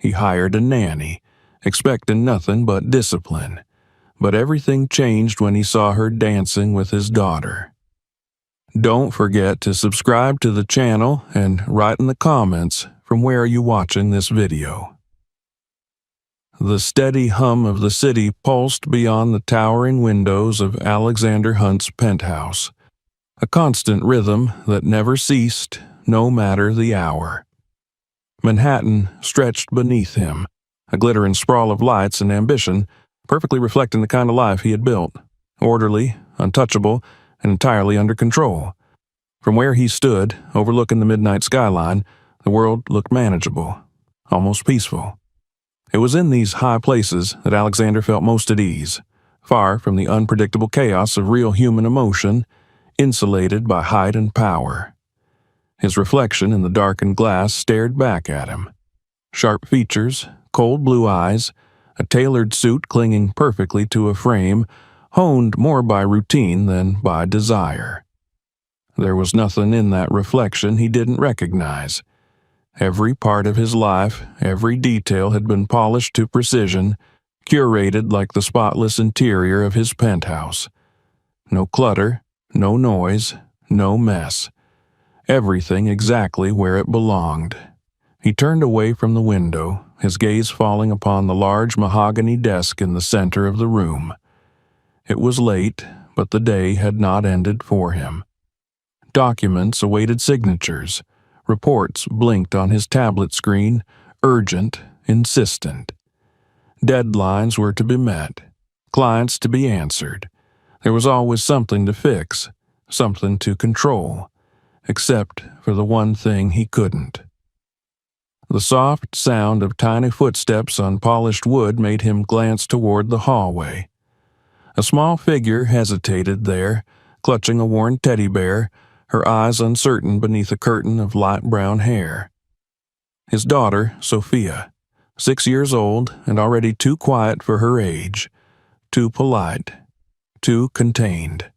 He hired a nanny, expecting nothing but discipline. But everything changed when he saw her dancing with his daughter. Don't forget to subscribe to the channel and write in the comments from where you're watching this video. The steady hum of the city pulsed beyond the towering windows of Alexander Hunt's penthouse, a constant rhythm that never ceased, no matter the hour. Manhattan stretched beneath him, a glittering sprawl of lights and ambition, perfectly reflecting the kind of life he had built, orderly, untouchable, and entirely under control. From where he stood, overlooking the midnight skyline, the world looked manageable, almost peaceful. It was in these high places that Alexander felt most at ease, far from the unpredictable chaos of real human emotion, insulated by height and power. His reflection in the darkened glass stared back at him. Sharp features, cold blue eyes, a tailored suit clinging perfectly to a frame, honed more by routine than by desire. There was nothing in that reflection he didn't recognize. Every part of his life, every detail had been polished to precision, curated like the spotless interior of his penthouse. No clutter, no noise, no mess. Everything exactly where it belonged. He turned away from the window, his gaze falling upon the large mahogany desk in the center of the room. It was late, but the day had not ended for him. Documents awaited signatures. Reports blinked on his tablet screen, urgent, insistent. Deadlines were to be met, clients to be answered. There was always something to fix, something to control, except for the one thing he couldn't. The soft sound of tiny footsteps on polished wood made him glance toward the hallway. A small figure hesitated there, clutching a worn teddy bear, her eyes uncertain beneath a curtain of light brown hair. His daughter, Sophia, 6 years old and already too quiet for her age, too polite, too contained.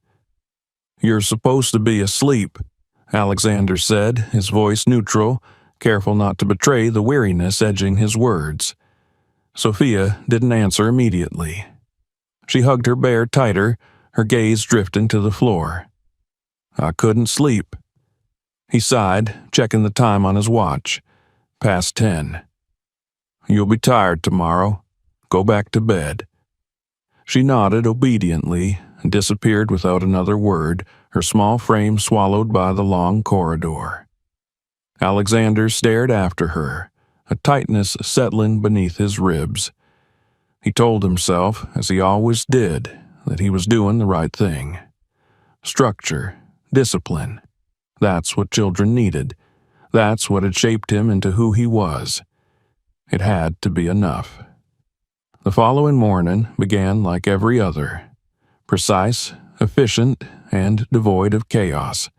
"You're supposed to be asleep," Alexander said, his voice neutral, careful not to betray the weariness edging his words. Sophia didn't answer immediately. She hugged her bear tighter, her gaze drifting to the floor. "I couldn't sleep." He sighed, checking the time on his watch. Past 10. "You'll be tired tomorrow. Go back to bed." She nodded obediently and disappeared without another word, her small frame swallowed by the long corridor. Alexander stared after her, a tightness settling beneath his ribs. He told himself, as he always did, that he was doing the right thing. Structure, discipline. That's what children needed. That's what had shaped him into who he was. It had to be enough. The following morning began like every other, precise, efficient, and devoid of chaos.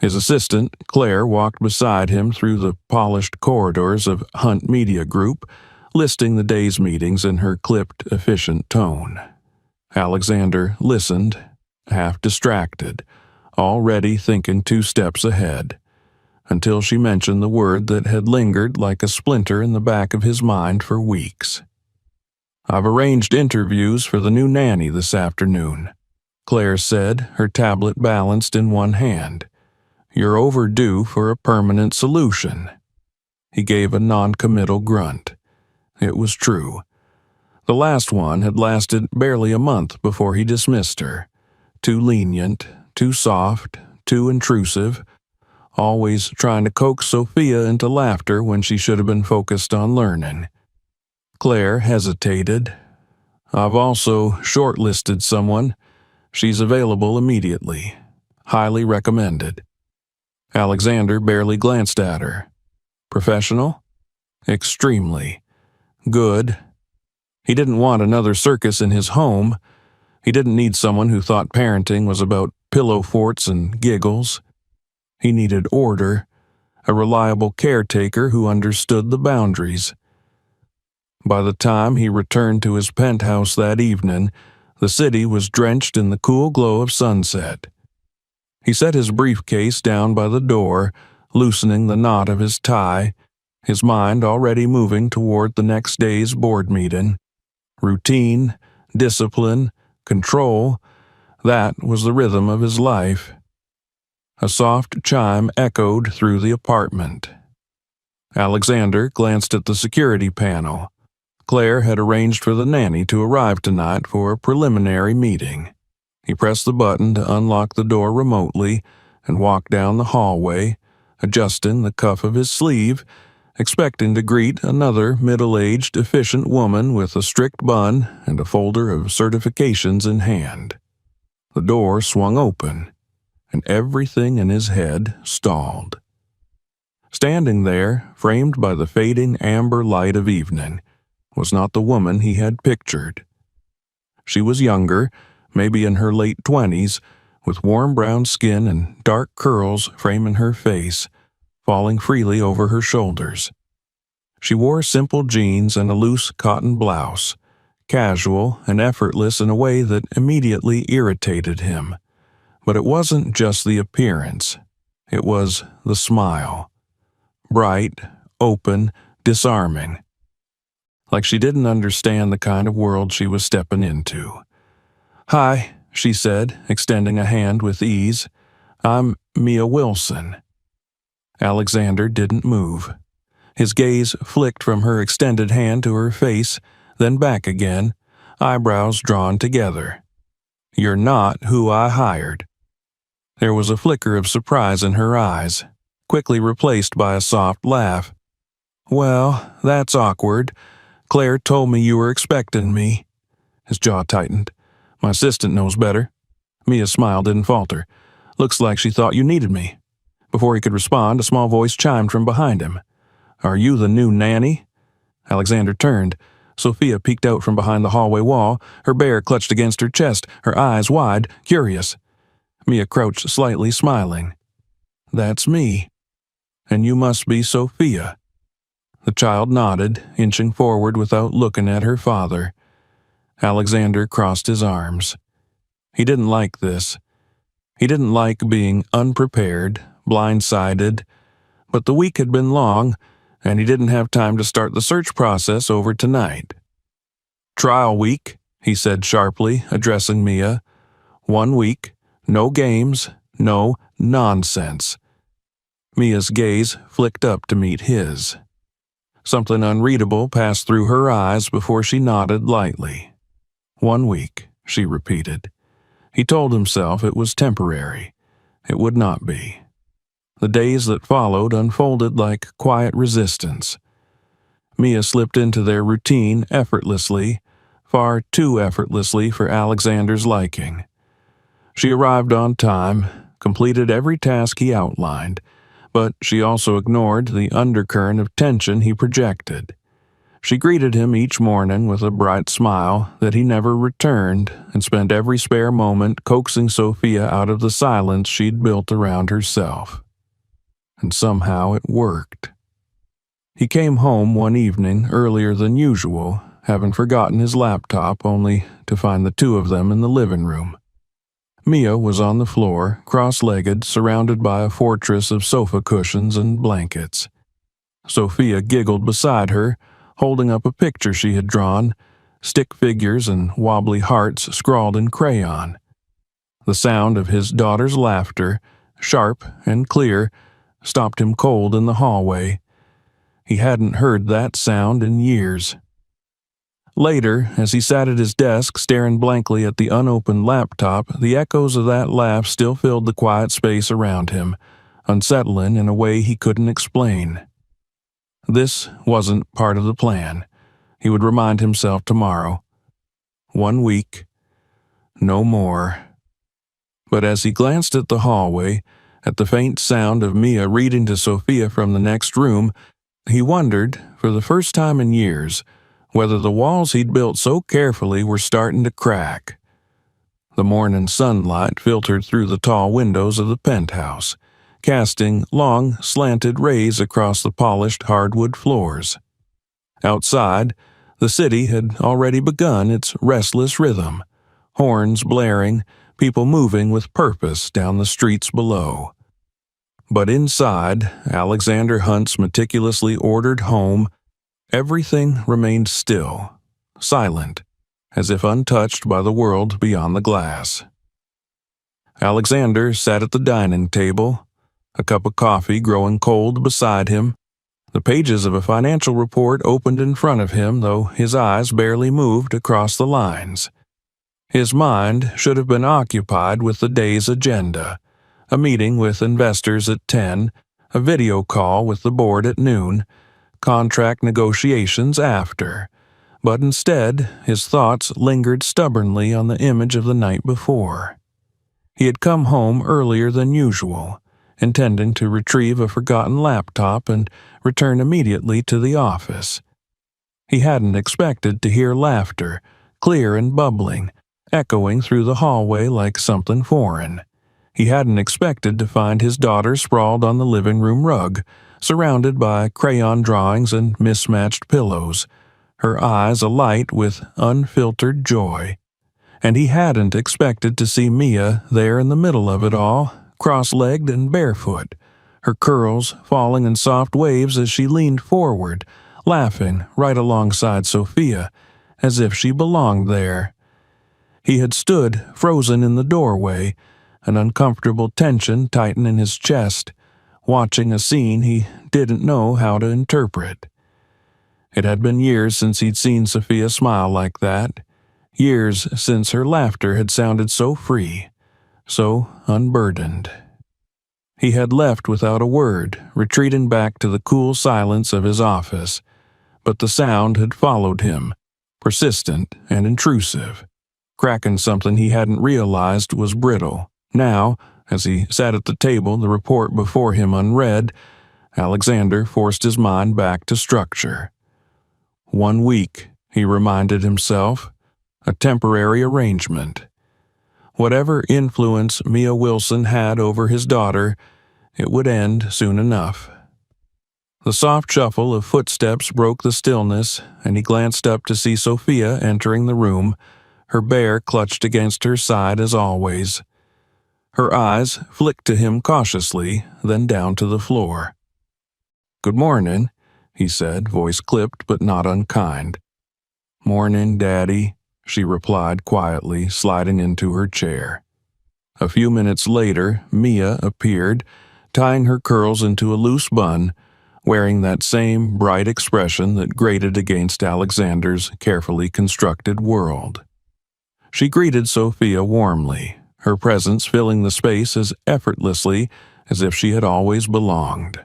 His assistant, Claire, walked beside him through the polished corridors of Hunt Media Group, listing the day's meetings in her clipped, efficient tone. Alexander listened, half distracted, already thinking 2 steps ahead, until she mentioned the word that had lingered like a splinter in the back of his mind for weeks. "I've arranged interviews for the new nanny this afternoon," Claire said, her tablet balanced in one hand. "You're overdue for a permanent solution." He gave a non-committal grunt. It was true. The last one had lasted barely a month before he dismissed her. Too lenient, too soft, too intrusive, always trying to coax Sophia into laughter when she should have been focused on learning. Claire hesitated. "I've also shortlisted someone. She's available immediately. Highly recommended." Alexander barely glanced at her. Professional? Extremely. Good. He didn't want another circus in his home. He didn't need someone who thought parenting was about pillow forts and giggles. He needed order, a reliable caretaker who understood the boundaries. By the time he returned to his penthouse that evening, the city was drenched in the cool glow of sunset. He set his briefcase down by the door, loosening the knot of his tie, his mind already moving toward the next day's board meeting. Routine, discipline, control, that was the rhythm of his life. A soft chime echoed through the apartment. Alexander glanced at the security panel. Claire had arranged for the nanny to arrive tonight for a preliminary meeting. He pressed the button to unlock the door remotely and walked down the hallway, adjusting the cuff of his sleeve, expecting to greet another middle-aged, efficient woman with a strict bun and a folder of certifications in hand. The door swung open, and everything in his head stalled. Standing there, framed by the fading amber light of evening, was not the woman he had pictured. She was younger, maybe in her late 20s, with warm brown skin and dark curls framing her face, falling freely over her shoulders. She wore simple jeans and a loose cotton blouse, casual and effortless in a way that immediately irritated him. But it wasn't just the appearance. It was the smile. Bright, open, disarming. Like she didn't understand the kind of world she was stepping into. "Hi," she said, extending a hand with ease. "I'm Mia Wilson." Alexander didn't move. His gaze flicked from her extended hand to her face, then back again, eyebrows drawn together. "You're not who I hired." There was a flicker of surprise in her eyes, quickly replaced by a soft laugh. "Well, that's awkward. Claire told me you were expecting me." His jaw tightened. "My assistant knows better." Mia's smile didn't falter. "Looks like she thought you needed me." Before he could respond, a small voice chimed from behind him. "Are you the new nanny?" Alexander turned. Sophia peeked out from behind the hallway wall, her bear clutched against her chest, her eyes wide, curious. Mia crouched slightly, smiling. "That's me. And you must be Sophia." The child nodded, inching forward without looking at her father. Alexander crossed his arms. He didn't like this. He didn't like being unprepared, blindsided, but the week had been long, and he didn't have time to start the search process over tonight. "Trial week," he said sharply, addressing Mia. "1 week, no games, no nonsense." Mia's gaze flicked up to meet his. Something unreadable passed through her eyes before she nodded lightly. 1 week, she repeated. He told himself it was temporary. It would not be. The days that followed unfolded like quiet resistance. Mia slipped into their routine effortlessly, far too effortlessly for Alexander's liking. She arrived on time, completed every task he outlined, but she also ignored the undercurrent of tension he projected. She greeted him each morning with a bright smile that he never returned and spent every spare moment coaxing Sophia out of the silence she'd built around herself. And somehow it worked. He came home one evening earlier than usual, having forgotten his laptop only to find the two of them in the living room. Mia was on the floor, cross-legged, surrounded by a fortress of sofa cushions and blankets. Sophia giggled beside her, holding up a picture she had drawn, stick figures and wobbly hearts scrawled in crayon. The sound of his daughter's laughter, sharp and clear, stopped him cold in the hallway. He hadn't heard that sound in years. Later, as he sat at his desk staring blankly at the unopened laptop, the echoes of that laugh still filled the quiet space around him, unsettling in a way he couldn't explain. This wasn't part of the plan. He would remind himself tomorrow. 1 week. No more. But as he glanced at the hallway, at the faint sound of Mia reading to Sophia from the next room, he wondered, for the first time in years, whether the walls he'd built so carefully were starting to crack. The morning sunlight filtered through the tall windows of the penthouse, casting long, slanted rays across the polished hardwood floors. Outside, the city had already begun its restless rhythm, horns blaring, people moving with purpose down the streets below. But inside Alexander Hunt's meticulously ordered home, everything remained still, silent, as if untouched by the world beyond the glass. Alexander sat at the dining table, a cup of coffee growing cold beside him. The pages of a financial report opened in front of him, though his eyes barely moved across the lines. His mind should have been occupied with the day's agenda: a meeting with investors at 10, a video call with the board at noon, contract negotiations after. But instead, his thoughts lingered stubbornly on the image of the night before. He had come home earlier than usual, intending to retrieve a forgotten laptop and return immediately to the office. He hadn't expected to hear laughter, clear and bubbling, echoing through the hallway like something foreign. He hadn't expected to find his daughter sprawled on the living room rug, surrounded by crayon drawings and mismatched pillows, her eyes alight with unfiltered joy. And he hadn't expected to see Mia there in the middle of it all, cross-legged and barefoot, her curls falling in soft waves as she leaned forward, laughing right alongside Sophia, as if she belonged there. He had stood frozen in the doorway, an uncomfortable tension tighten in his chest, watching a scene he didn't know how to interpret. It had been years since he'd seen Sophia smile like that, years since her laughter had sounded so free, so unburdened. He had left without a word, retreating back to the cool silence of his office, but the sound had followed him, persistent and intrusive, cracking something he hadn't realized was brittle. Now, as he sat at the table, the report before him unread, Alexander forced his mind back to structure. 1 week, he reminded himself, a temporary arrangement. Whatever influence Mia Wilson had over his daughter, it would end soon enough. The soft shuffle of footsteps broke the stillness, and he glanced up to see Sophia entering the room, her bear clutched against her side as always. Her eyes flicked to him cautiously, then down to the floor. "Good morning," he said, voice clipped but not unkind. "Morning, Daddy," she replied quietly, sliding into her chair. A few minutes later, Mia appeared, tying her curls into a loose bun, wearing that same bright expression that grated against Alexander's carefully constructed world. She greeted Sophia warmly, her presence filling the space as effortlessly as if she had always belonged.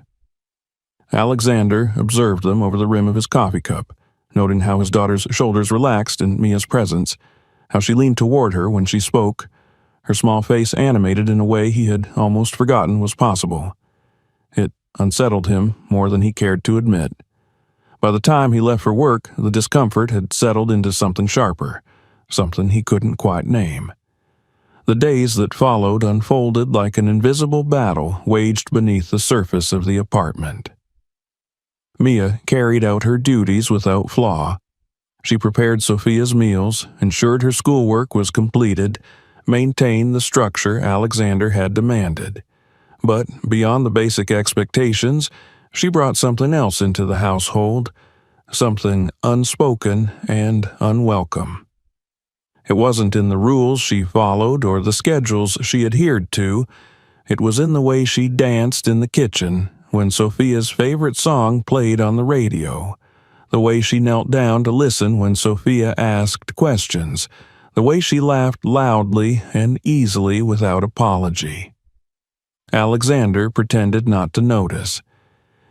Alexander observed them over the rim of his coffee cup, noting how his daughter's shoulders relaxed in Mia's presence, how she leaned toward her when she spoke, her small face animated in a way he had almost forgotten was possible. It unsettled him more than he cared to admit. By the time he left for work, the discomfort had settled into something sharper, something he couldn't quite name. The days that followed unfolded like an invisible battle waged beneath the surface of the apartment. Mia carried out her duties without flaw. She prepared Sophia's meals, ensured her schoolwork was completed, maintained the structure Alexander had demanded. But beyond the basic expectations, she brought something else into the household, something unspoken and unwelcome. It wasn't in the rules she followed or the schedules she adhered to. It was in the way she danced in the kitchen when Sophia's favorite song played on the radio, the way she knelt down to listen when Sophia asked questions, the way she laughed loudly and easily without apology. Alexander pretended not to notice.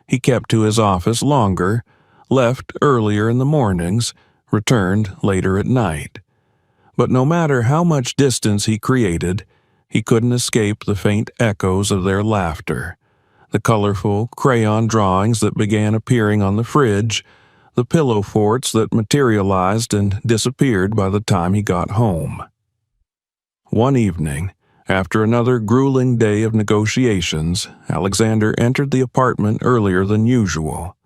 He kept to his office longer, left earlier in the mornings, returned later at night. But no matter how much distance he created, he couldn't escape the faint echoes of their laughter, the colorful crayon drawings that began appearing on the fridge, the pillow forts that materialized and disappeared by the time he got home. One evening, after another grueling day of negotiations, Alexander entered the apartment earlier than usual.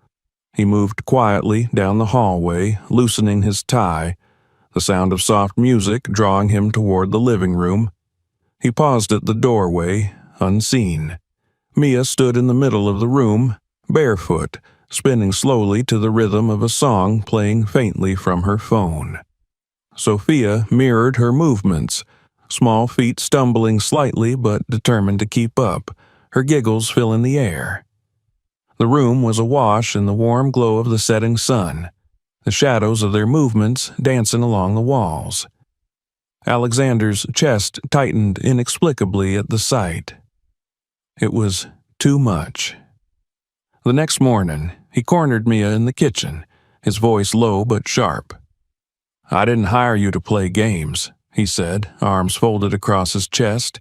He moved quietly down the hallway, loosening his tie, the sound of soft music drawing him toward the living room. He paused at the doorway, unseen. Mia stood in the middle of the room, barefoot, spinning slowly to the rhythm of a song playing faintly from her phone. Sophia mirrored her movements, small feet stumbling slightly but determined to keep up, her giggles filling the air. The room was awash in the warm glow of the setting sun, the shadows of their movements dancing along the walls. Alexander's chest tightened inexplicably at the sight. It was too much. The next morning, he cornered Mia in the kitchen, his voice low but sharp. "I didn't hire you to play games," he said, arms folded across his chest.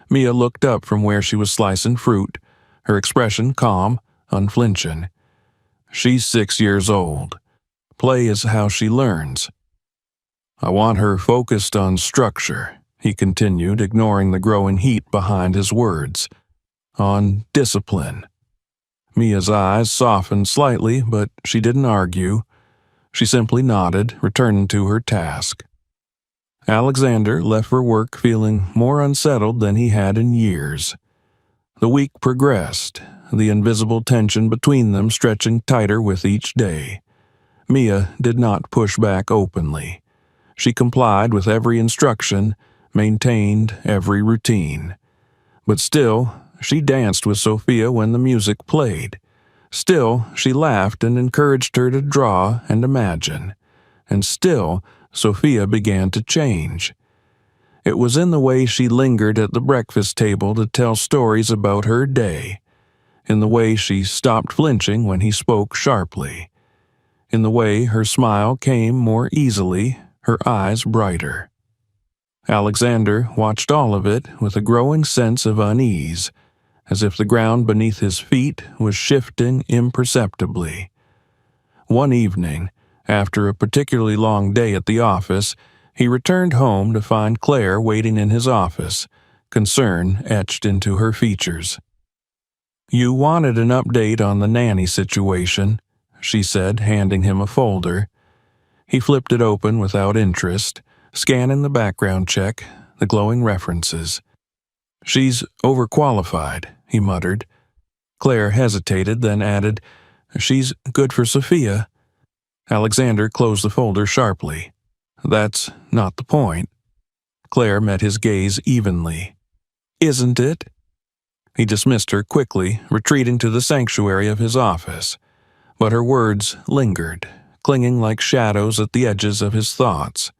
Mia looked up from where she was slicing fruit, her expression calm, unflinching. "She's 6 years old. Play is how she learns." "I want her focused on structure," he continued, ignoring the growing heat behind his words. "On discipline." Mia's eyes softened slightly, but she didn't argue. She simply nodded, returning to her task. Alexander left for work feeling more unsettled than he had in years. The week progressed, the invisible tension between them stretching tighter with each day. Mia did not push back openly. She complied with every instruction, maintained every routine. But still, she danced with Sophia when the music played. Still, she laughed and encouraged her to draw and imagine. And still, Sophia began to change. It was in the way she lingered at the breakfast table to tell stories about her day, in the way she stopped flinching when he spoke sharply, in the way her smile came more easily, her eyes brighter. Alexander watched all of it with a growing sense of unease, as if the ground beneath his feet was shifting imperceptibly. One evening, after a particularly long day at the office, he returned home to find Claire waiting in his office, concern etched into her features. "You wanted an update on the Nanny situation," she said, handing him a folder. He flipped it open without interest, scanning the background check, the glowing references. "She's overqualified," he muttered. Claire hesitated, then added, "She's good for Sophia." Alexander closed the folder sharply. "That's not the point." Claire met his gaze evenly. "Isn't it?" He dismissed her quickly, retreating to the sanctuary of his office. But her words lingered, clinging like shadows at the edges of his thoughts.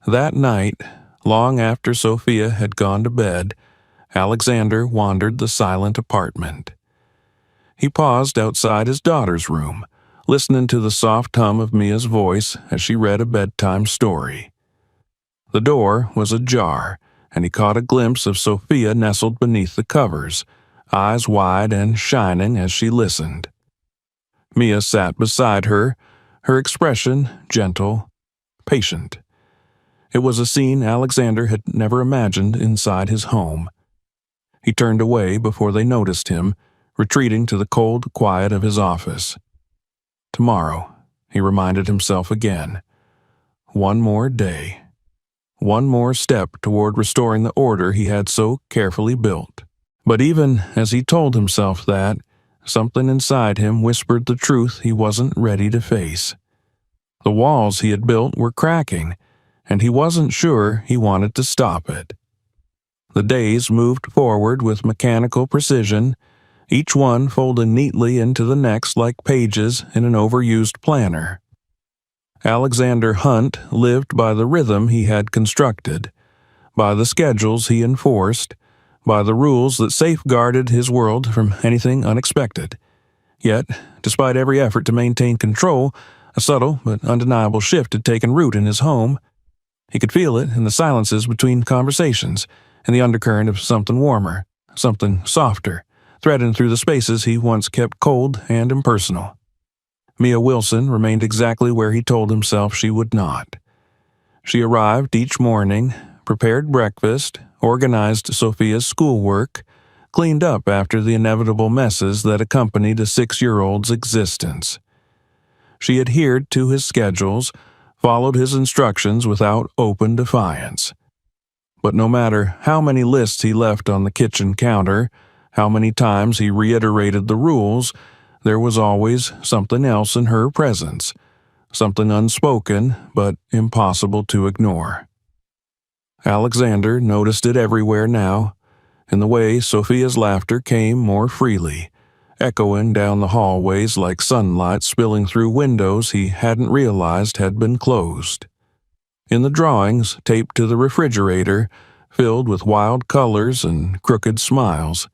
That night, long after Sophia had gone to bed, Alexander wandered the silent apartment. He paused outside his daughter's room, listening to the soft hum of Mia's voice as she read a bedtime story. The door was ajar, and he caught a glimpse of Sophia nestled beneath the covers, eyes wide and shining as she listened. Mia sat beside her, her expression gentle, patient. It was a scene Alexander had never imagined inside his home. He turned away before they noticed him, retreating to the cold quiet of his office. Tomorrow, he reminded himself again. One more day. One more step toward restoring the order he had so carefully built. But even as he told himself that, something inside him whispered the truth he wasn't ready to face. The walls he had built were cracking, and he wasn't sure he wanted to stop it. The days moved forward with mechanical precision, each one folding neatly into the next like pages in an overused planner. Alexander Hunt lived by the rhythm he had constructed, by the schedules he enforced, by the rules that safeguarded his world from anything unexpected. Yet, despite every effort to maintain control, a subtle but undeniable shift had taken root in his home. He could feel it in the silences between conversations, in the undercurrent of something warmer, something softer, threading through the spaces he once kept cold and impersonal. Mia Wilson remained exactly where he told himself she would not. She arrived each morning, prepared breakfast, organized Sophia's schoolwork, cleaned up after the inevitable messes that accompanied a 6-year-old's existence. She adhered to his schedules, followed his instructions without open defiance. But no matter how many lists he left on the kitchen counter, How many times he reiterated the rules, there was always something else in her presence, something unspoken but impossible to ignore. Alexander noticed it everywhere now, in the way Sophia's laughter came more freely, echoing down the hallways like sunlight spilling through windows he hadn't realized had been closed. In the drawings taped to the refrigerator, filled with wild colors and crooked smiles.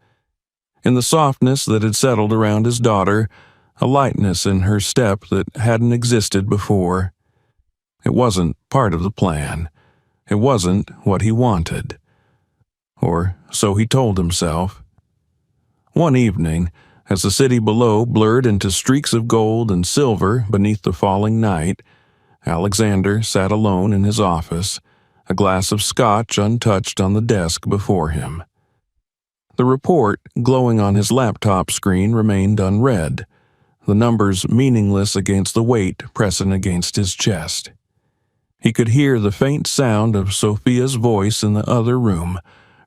In the softness that had settled around his daughter, a lightness in her step that hadn't existed before. It wasn't part of the plan. It wasn't what he wanted. Or so he told himself. One evening, as the city below blurred into streaks of gold and silver beneath the falling night, Alexander sat alone in his office, a glass of scotch untouched on the desk before him. The report glowing on his laptop screen remained unread, the numbers meaningless against the weight pressing against his chest. He could hear the faint sound of Sophia's voice in the other room,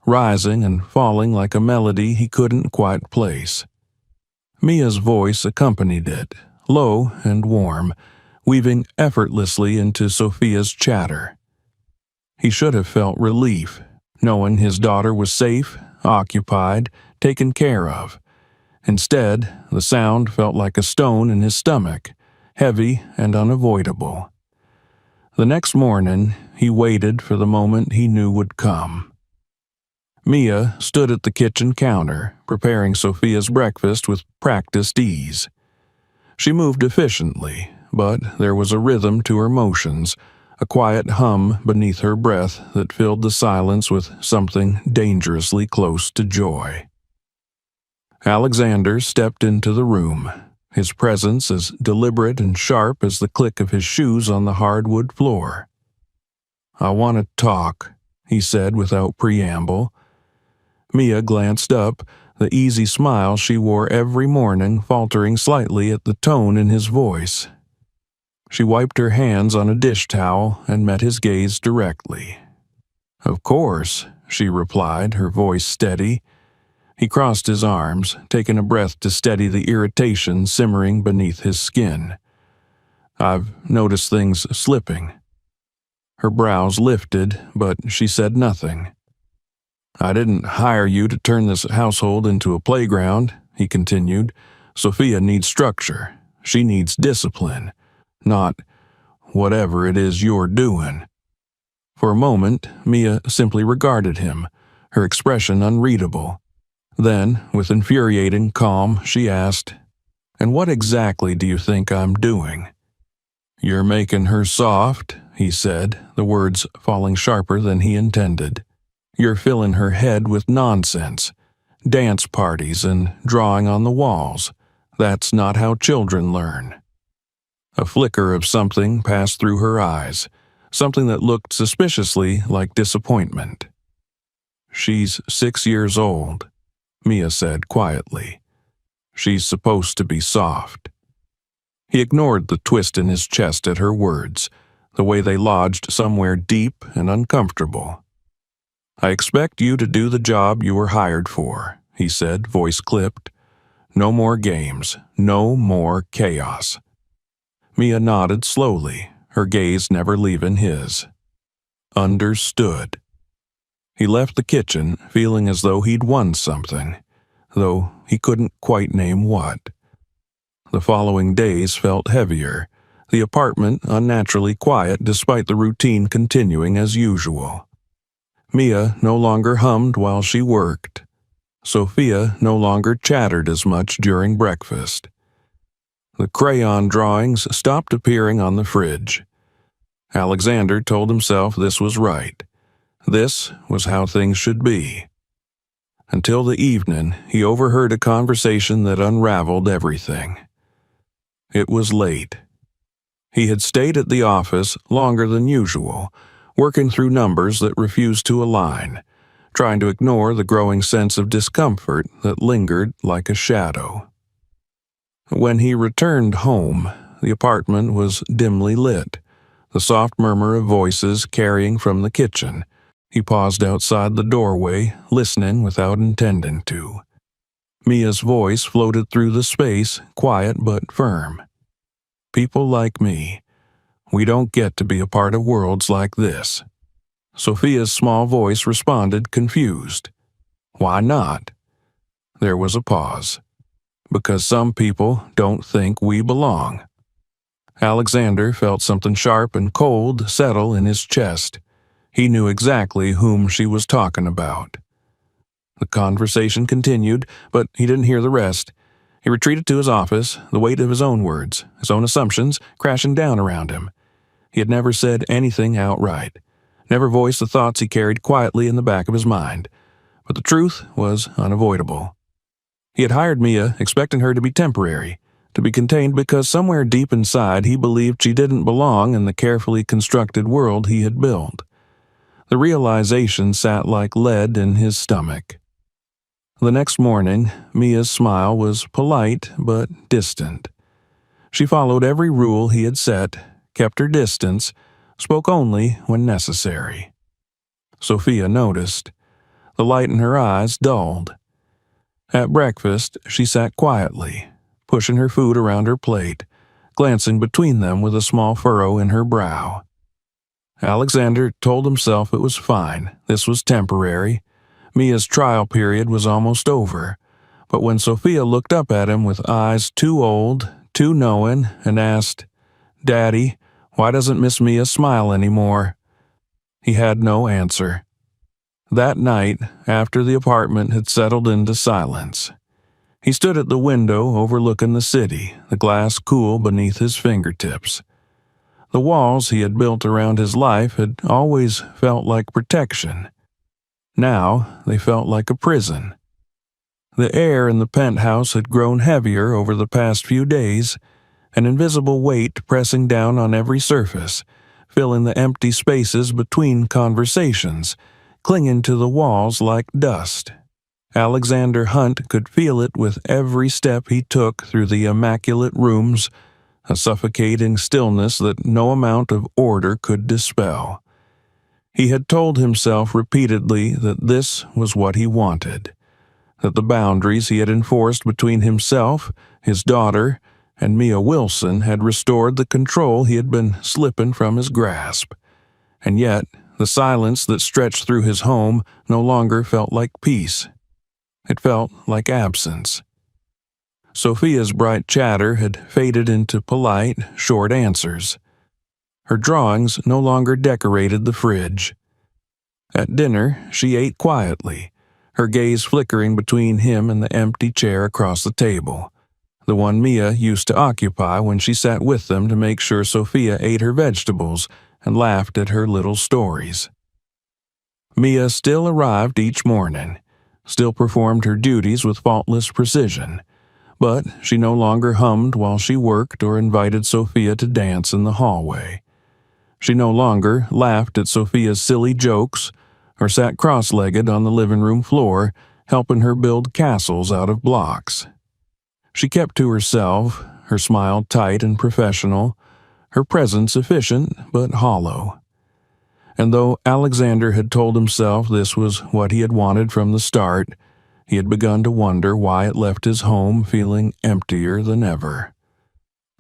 rising and falling like a melody he couldn't quite place. Mia's voice accompanied it, low and warm, weaving effortlessly into Sophia's chatter. He should have felt relief, knowing his daughter was safe, occupied, taken care of. Instead, the sound felt like a stone in his stomach, heavy and unavoidable. The next morning, he waited for the moment he knew would come. Mia stood at the kitchen counter, preparing Sophia's breakfast with practiced ease. She moved efficiently, but there was a rhythm to her motions, a quiet hum beneath her breath that filled the silence with something dangerously close to joy. Alexander stepped into the room, his presence as deliberate and sharp as the click of his shoes on the hardwood floor. "I want to talk," he said without preamble. Mia glanced up, the easy smile she wore every morning faltering slightly at the tone in his voice. She wiped her hands on a dish towel and met his gaze directly. "Of course," she replied, her voice steady. He crossed his arms, taking a breath to steady the irritation simmering beneath his skin. "I've noticed things slipping." Her brows lifted, but she said nothing. "I didn't hire you to turn this household into a playground," he continued. "Sophia needs structure. She needs discipline. Not whatever it is you're doing." For a moment, Mia simply regarded him, her expression unreadable. Then, with infuriating calm, she asked, "And what exactly do you think I'm doing?" "You're making her soft," he said, the words falling sharper than he intended. "You're filling her head with nonsense, dance parties and drawing on the walls. That's not how children learn." A flicker of something passed through her eyes, something that looked suspiciously like disappointment. "She's 6 years old," Mia said quietly. "She's supposed to be soft." He ignored the twist in his chest at her words, the way they lodged somewhere deep and uncomfortable. "I expect you to do the job you were hired for," he said, voice clipped. "No more games, no more chaos." Mia nodded slowly, her gaze never leaving his. Understood. He left the kitchen feeling as though he'd won something, though he couldn't quite name what. The following days felt heavier, the apartment unnaturally quiet despite the routine continuing as usual. Mia no longer hummed while she worked. Sophia no longer chattered as much during breakfast. The crayon drawings stopped appearing on the fridge. Alexander told himself this was right. This was how things should be. Until the evening, he overheard a conversation that unraveled everything. It was late. He had stayed at the office longer than usual, working through numbers that refused to align, trying to ignore the growing sense of discomfort that lingered like a shadow. When he returned home, the apartment was dimly lit, the soft murmur of voices carrying from the kitchen. He paused outside the doorway, listening without intending to. Mia's voice floated through the space, quiet but firm. "People like me, we don't get to be a part of worlds like this." Sophia's small voice responded, confused. "Why not?" There was a pause. "Because some people don't think we belong." Alexander felt something sharp and cold settle in his chest. He knew exactly whom she was talking about. The conversation continued, but he didn't hear the rest. He retreated to his office, the weight of his own words, his own assumptions, crashing down around him. He had never said anything outright, never voiced the thoughts he carried quietly in the back of his mind. But the truth was unavoidable. He had hired Mia, expecting her to be temporary, to be contained because somewhere deep inside he believed she didn't belong in the carefully constructed world he had built. The realization sat like lead in his stomach. The next morning, Mia's smile was polite but distant. She followed every rule he had set, kept her distance, spoke only when necessary. Sophia noticed. The light in her eyes dulled. At breakfast, she sat quietly, pushing her food around her plate, glancing between them with a small furrow in her brow. Alexander told himself it was fine, this was temporary. Mia's trial period was almost over, but when Sophia looked up at him with eyes too old, too knowing, and asked, "Daddy, why doesn't Miss Mia smile anymore?" he had no answer. That night, after the apartment had settled into silence, he stood at the window overlooking the city, the glass cool beneath his fingertips. The walls he had built around his life had always felt like protection. Now they felt like a prison. The air in the penthouse had grown heavier over the past few days, an invisible weight pressing down on every surface, filling the empty spaces between conversations, clinging to the walls like dust. Alexander Hunt could feel it with every step he took through the immaculate rooms, a suffocating stillness that no amount of order could dispel. He had told himself repeatedly that this was what he wanted, that the boundaries he had enforced between himself, his daughter, and Mia Wilson had restored the control he had been slipping from his grasp. And yet, the silence that stretched through his home no longer felt like peace. It felt like absence. Sophia's bright chatter had faded into polite, short answers. Her drawings no longer decorated the fridge. At dinner, she ate quietly, her gaze flickering between him and the empty chair across the table, the one Mia used to occupy when she sat with them to make sure Sophia ate her vegetables and laughed at her little stories. Mia still arrived each morning, still performed her duties with faultless precision, but she no longer hummed while she worked or invited Sophia to dance in the hallway. She no longer laughed at Sophia's silly jokes or sat cross-legged on the living room floor, helping her build castles out of blocks. She kept to herself, her smile tight and professional, her presence efficient but hollow. And though Alexander had told himself this was what he had wanted from the start, he had begun to wonder why it left his home feeling emptier than ever.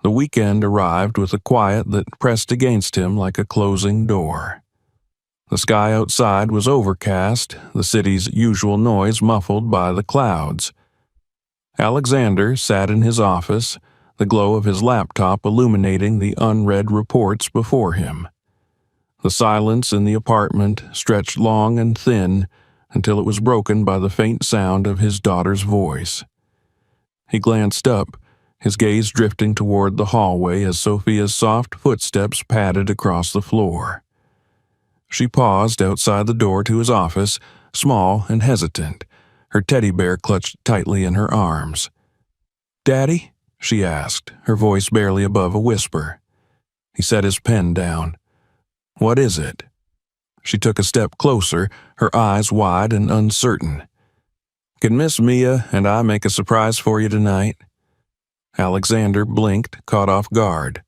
The weekend arrived with a quiet that pressed against him like a closing door. The sky outside was overcast, the city's usual noise muffled by the clouds. Alexander sat in his office, the glow of his laptop illuminating the unread reports before him. The silence in the apartment stretched long and thin until it was broken by the faint sound of his daughter's voice. He glanced up, his gaze drifting toward the hallway as Sophia's soft footsteps padded across the floor. She paused outside the door to his office, small and hesitant, her teddy bear clutched tightly in her arms. "Daddy?" she asked, her voice barely above a whisper. He set his pen down. "What is it?" She took a step closer, her eyes wide and uncertain. "Can Miss Mia and I make a surprise for you tonight?" Alexander blinked, caught off guard.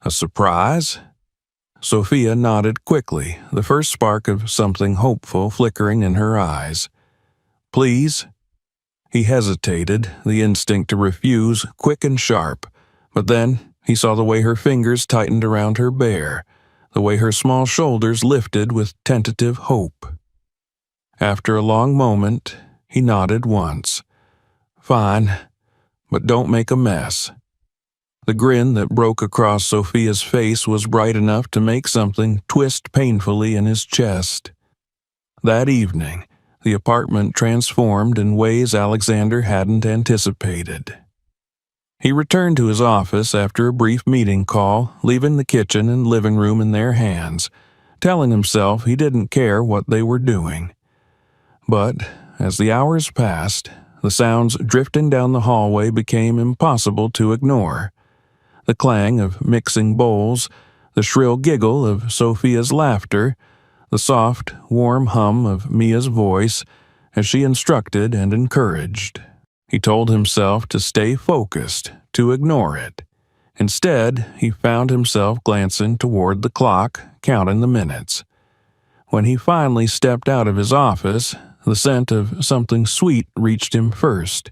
"A surprise?" Sophia nodded quickly, the first spark of something hopeful flickering in her eyes. "Please?" He hesitated, the instinct to refuse quick and sharp, but then he saw the way her fingers tightened around her bear, the way her small shoulders lifted with tentative hope. After a long moment, he nodded once. "Fine, but don't make a mess." The grin that broke across Sophia's face was bright enough to make something twist painfully in his chest. That evening, the apartment transformed in ways Alexander hadn't anticipated. He returned to his office after a brief meeting call, leaving the kitchen and living room in their hands, telling himself he didn't care what they were doing. But as the hours passed, the sounds drifting down the hallway became impossible to ignore. The clang of mixing bowls, the shrill giggle of Sophia's laughter, the soft, warm hum of Mia's voice as she instructed and encouraged. He told himself to stay focused, to ignore it. Instead, he found himself glancing toward the clock, counting the minutes. When he finally stepped out of his office, the scent of something sweet reached him first: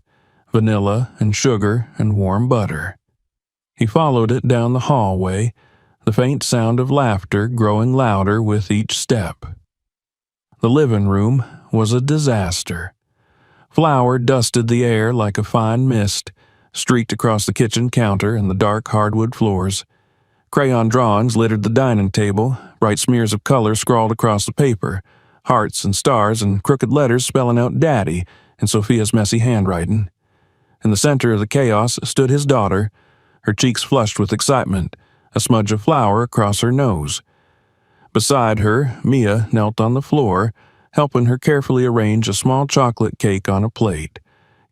vanilla and sugar and warm butter. He followed it down the hallway, the faint sound of laughter growing louder with each step. The living room was a disaster. Flour dusted the air like a fine mist, streaked across the kitchen counter and the dark hardwood floors. Crayon drawings littered the dining table, bright smears of color scrawled across the paper, hearts and stars and crooked letters spelling out "Daddy" in Sophia's messy handwriting. In the center of the chaos stood his daughter, her cheeks flushed with excitement, a smudge of flour across her nose. Beside her, Mia knelt on the floor, helping her carefully arrange a small chocolate cake on a plate,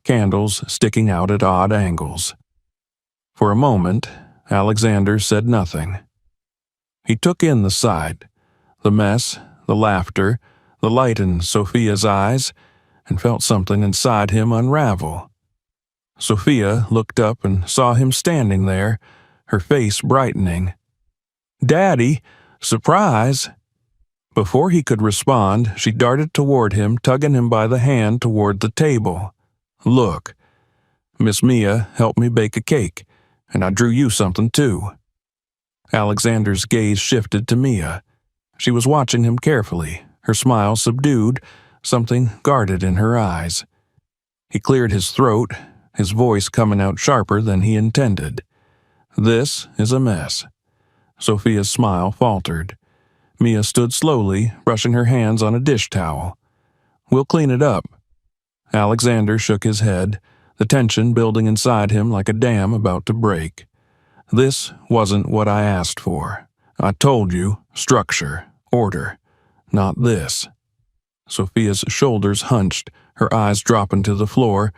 candles sticking out at odd angles. For a moment, Alexander said nothing. He took in the sight, the mess, the laughter, the light in Sophia's eyes, and felt something inside him unravel. Sophia looked up and saw him standing there, her face brightening. "Daddy! Surprise!" Before he could respond, she darted toward him, tugging him by the hand toward the table. "Look, Miss Mia helped me bake a cake, and I drew you something too." Alexander's gaze shifted to Mia. She was watching him carefully, her smile subdued, something guarded in her eyes. He cleared his throat, his voice coming out sharper than he intended. "This is a mess." Sophia's smile faltered. Mia stood slowly, brushing her hands on a dish towel. "We'll clean it up." Alexander shook his head, the tension building inside him like a dam about to break. "This wasn't what I asked for. I told you, structure, order. Not this." Sophia's shoulders hunched, her eyes dropping to the floor.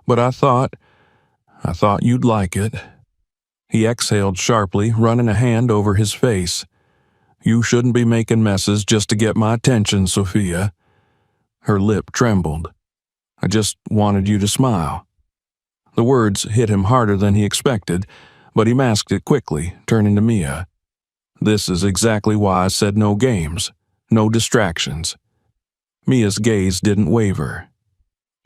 "But I thought you'd like it." He exhaled sharply, running a hand over his face. "You shouldn't be making messes just to get my attention, Sophia." Her lip trembled. "I just wanted you to smile." The words hit him harder than he expected, but he masked it quickly, turning to Mia. "This is exactly why I said no games, no distractions." Mia's gaze didn't waver.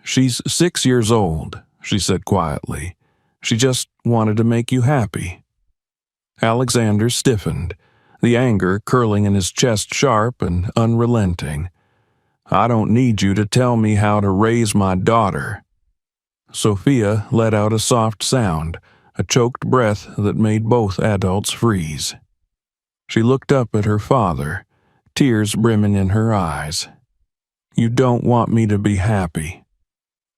"She's 6 years old," she said quietly. "She just wanted to make you happy." Alexander stiffened, the anger curling in his chest sharp and unrelenting. "I don't need you to tell me how to raise my daughter." Sophia let out a soft sound, a choked breath that made both adults freeze. She looked up at her father, tears brimming in her eyes. "You don't want me to be happy."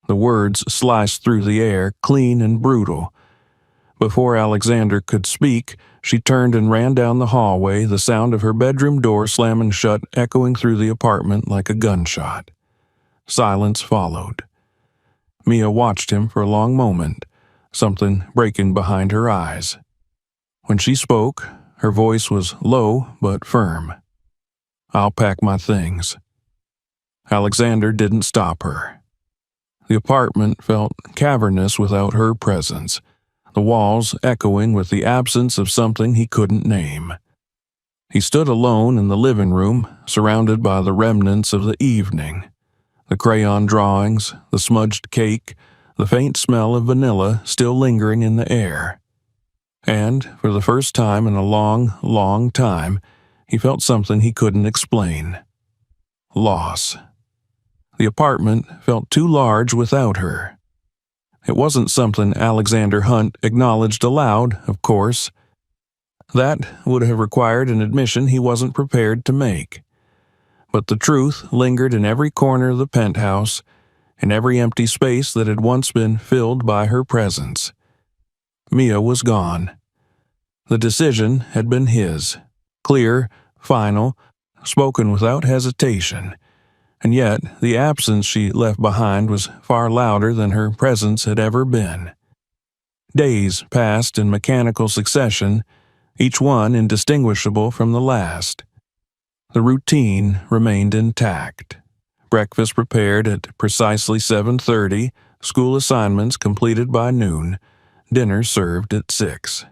The words sliced through the air, clean and brutal. Before Alexander could speak, she turned and ran down the hallway, the sound of her bedroom door slamming shut echoing through the apartment like a gunshot. Silence followed. Mia watched him for a long moment, something breaking behind her eyes. When she spoke, her voice was low but firm. "I'll pack my things." Alexander didn't stop her. The apartment felt cavernous without her presence, the walls echoing with the absence of something he couldn't name. He stood alone in the living room, surrounded by the remnants of the evening. the crayon drawings, the smudged cake, the faint smell of vanilla still lingering in the air. And, for the first time in a long, long time, he felt something he couldn't explain. Loss. The apartment felt too large without her. It wasn't something Alexander Hunt acknowledged aloud, of course. That would have required an admission he wasn't prepared to make. But the truth lingered in every corner of the penthouse, in every empty space that had once been filled by her presence. Mia was gone. The decision had been his, clear, final, spoken without hesitation, and yet the absence she left behind was far louder than her presence had ever been. Days passed in mechanical succession, each one indistinguishable from the last. The routine remained intact. Breakfast prepared at precisely 7:30, school assignments completed by noon, dinner served at 6.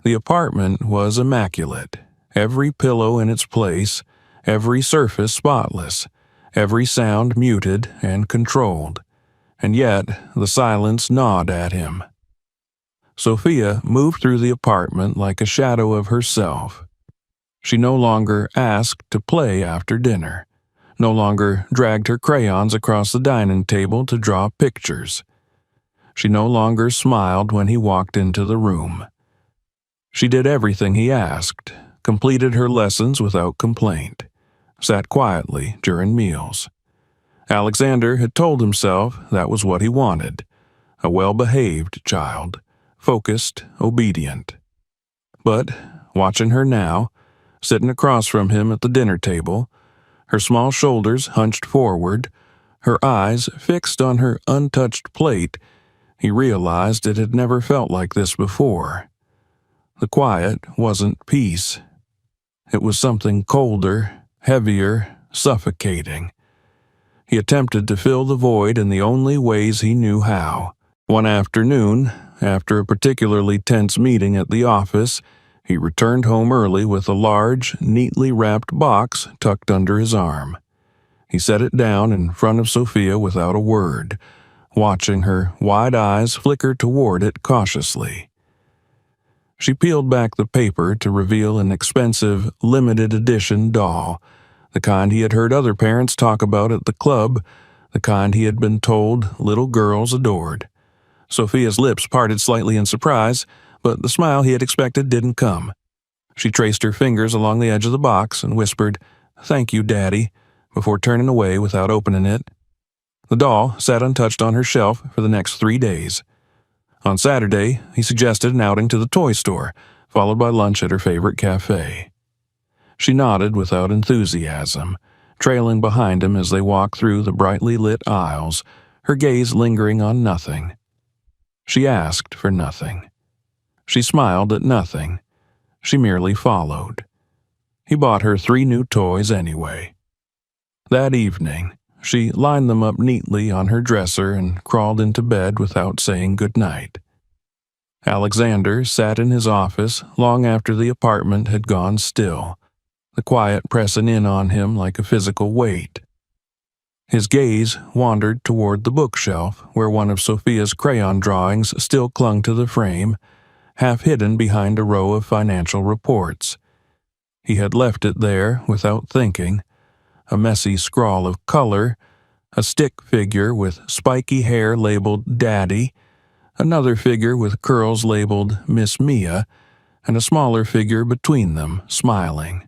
The apartment was immaculate, every pillow in its place, every surface spotless, every sound muted and controlled, and yet the silence gnawed at him. Sophia moved through the apartment like a shadow of herself. She no longer asked to play after dinner, no longer dragged her crayons across the dining table to draw pictures. She no longer smiled when he walked into the room. She did everything he asked, completed her lessons without complaint, sat quietly during meals. Alexander had told himself that was what he wanted, a well-behaved child, focused, obedient. But, watching her now, sitting across from him at the dinner table, her small shoulders hunched forward, her eyes fixed on her untouched plate, he realized it had never felt like this before. The quiet wasn't peace. It was something colder, heavier, suffocating. He attempted to fill the void in the only ways he knew how. One afternoon, after a particularly tense meeting at the office, he returned home early with a large, neatly wrapped box tucked under his arm. He set it down in front of Sophia without a word, watching her wide eyes flicker toward it cautiously. She peeled back the paper to reveal an expensive, limited-edition doll, the kind he had heard other parents talk about at the club, the kind he had been told little girls adored. Sophia's lips parted slightly in surprise, but the smile he had expected didn't come. She traced her fingers along the edge of the box and whispered, "Thank you, Daddy," before turning away without opening it. The doll sat untouched on her shelf for the next 3 days. On Saturday, he suggested an outing to the toy store, followed by lunch at her favorite cafe. She nodded without enthusiasm, trailing behind him as they walked through the brightly lit aisles, her gaze lingering on nothing. She asked for nothing. She smiled at nothing. She merely followed. He bought her 3 new toys anyway. That evening, she lined them up neatly on her dresser and crawled into bed without saying good night. Alexander sat in his office long after the apartment had gone still, the quiet pressing in on him like a physical weight. His gaze wandered toward the bookshelf where one of Sophia's crayon drawings still clung to the frame, half hidden behind a row of financial reports. He had left it there without thinking, a messy scrawl of color, a stick figure with spiky hair labeled Daddy, another figure with curls labeled Miss Mia, and a smaller figure between them, smiling.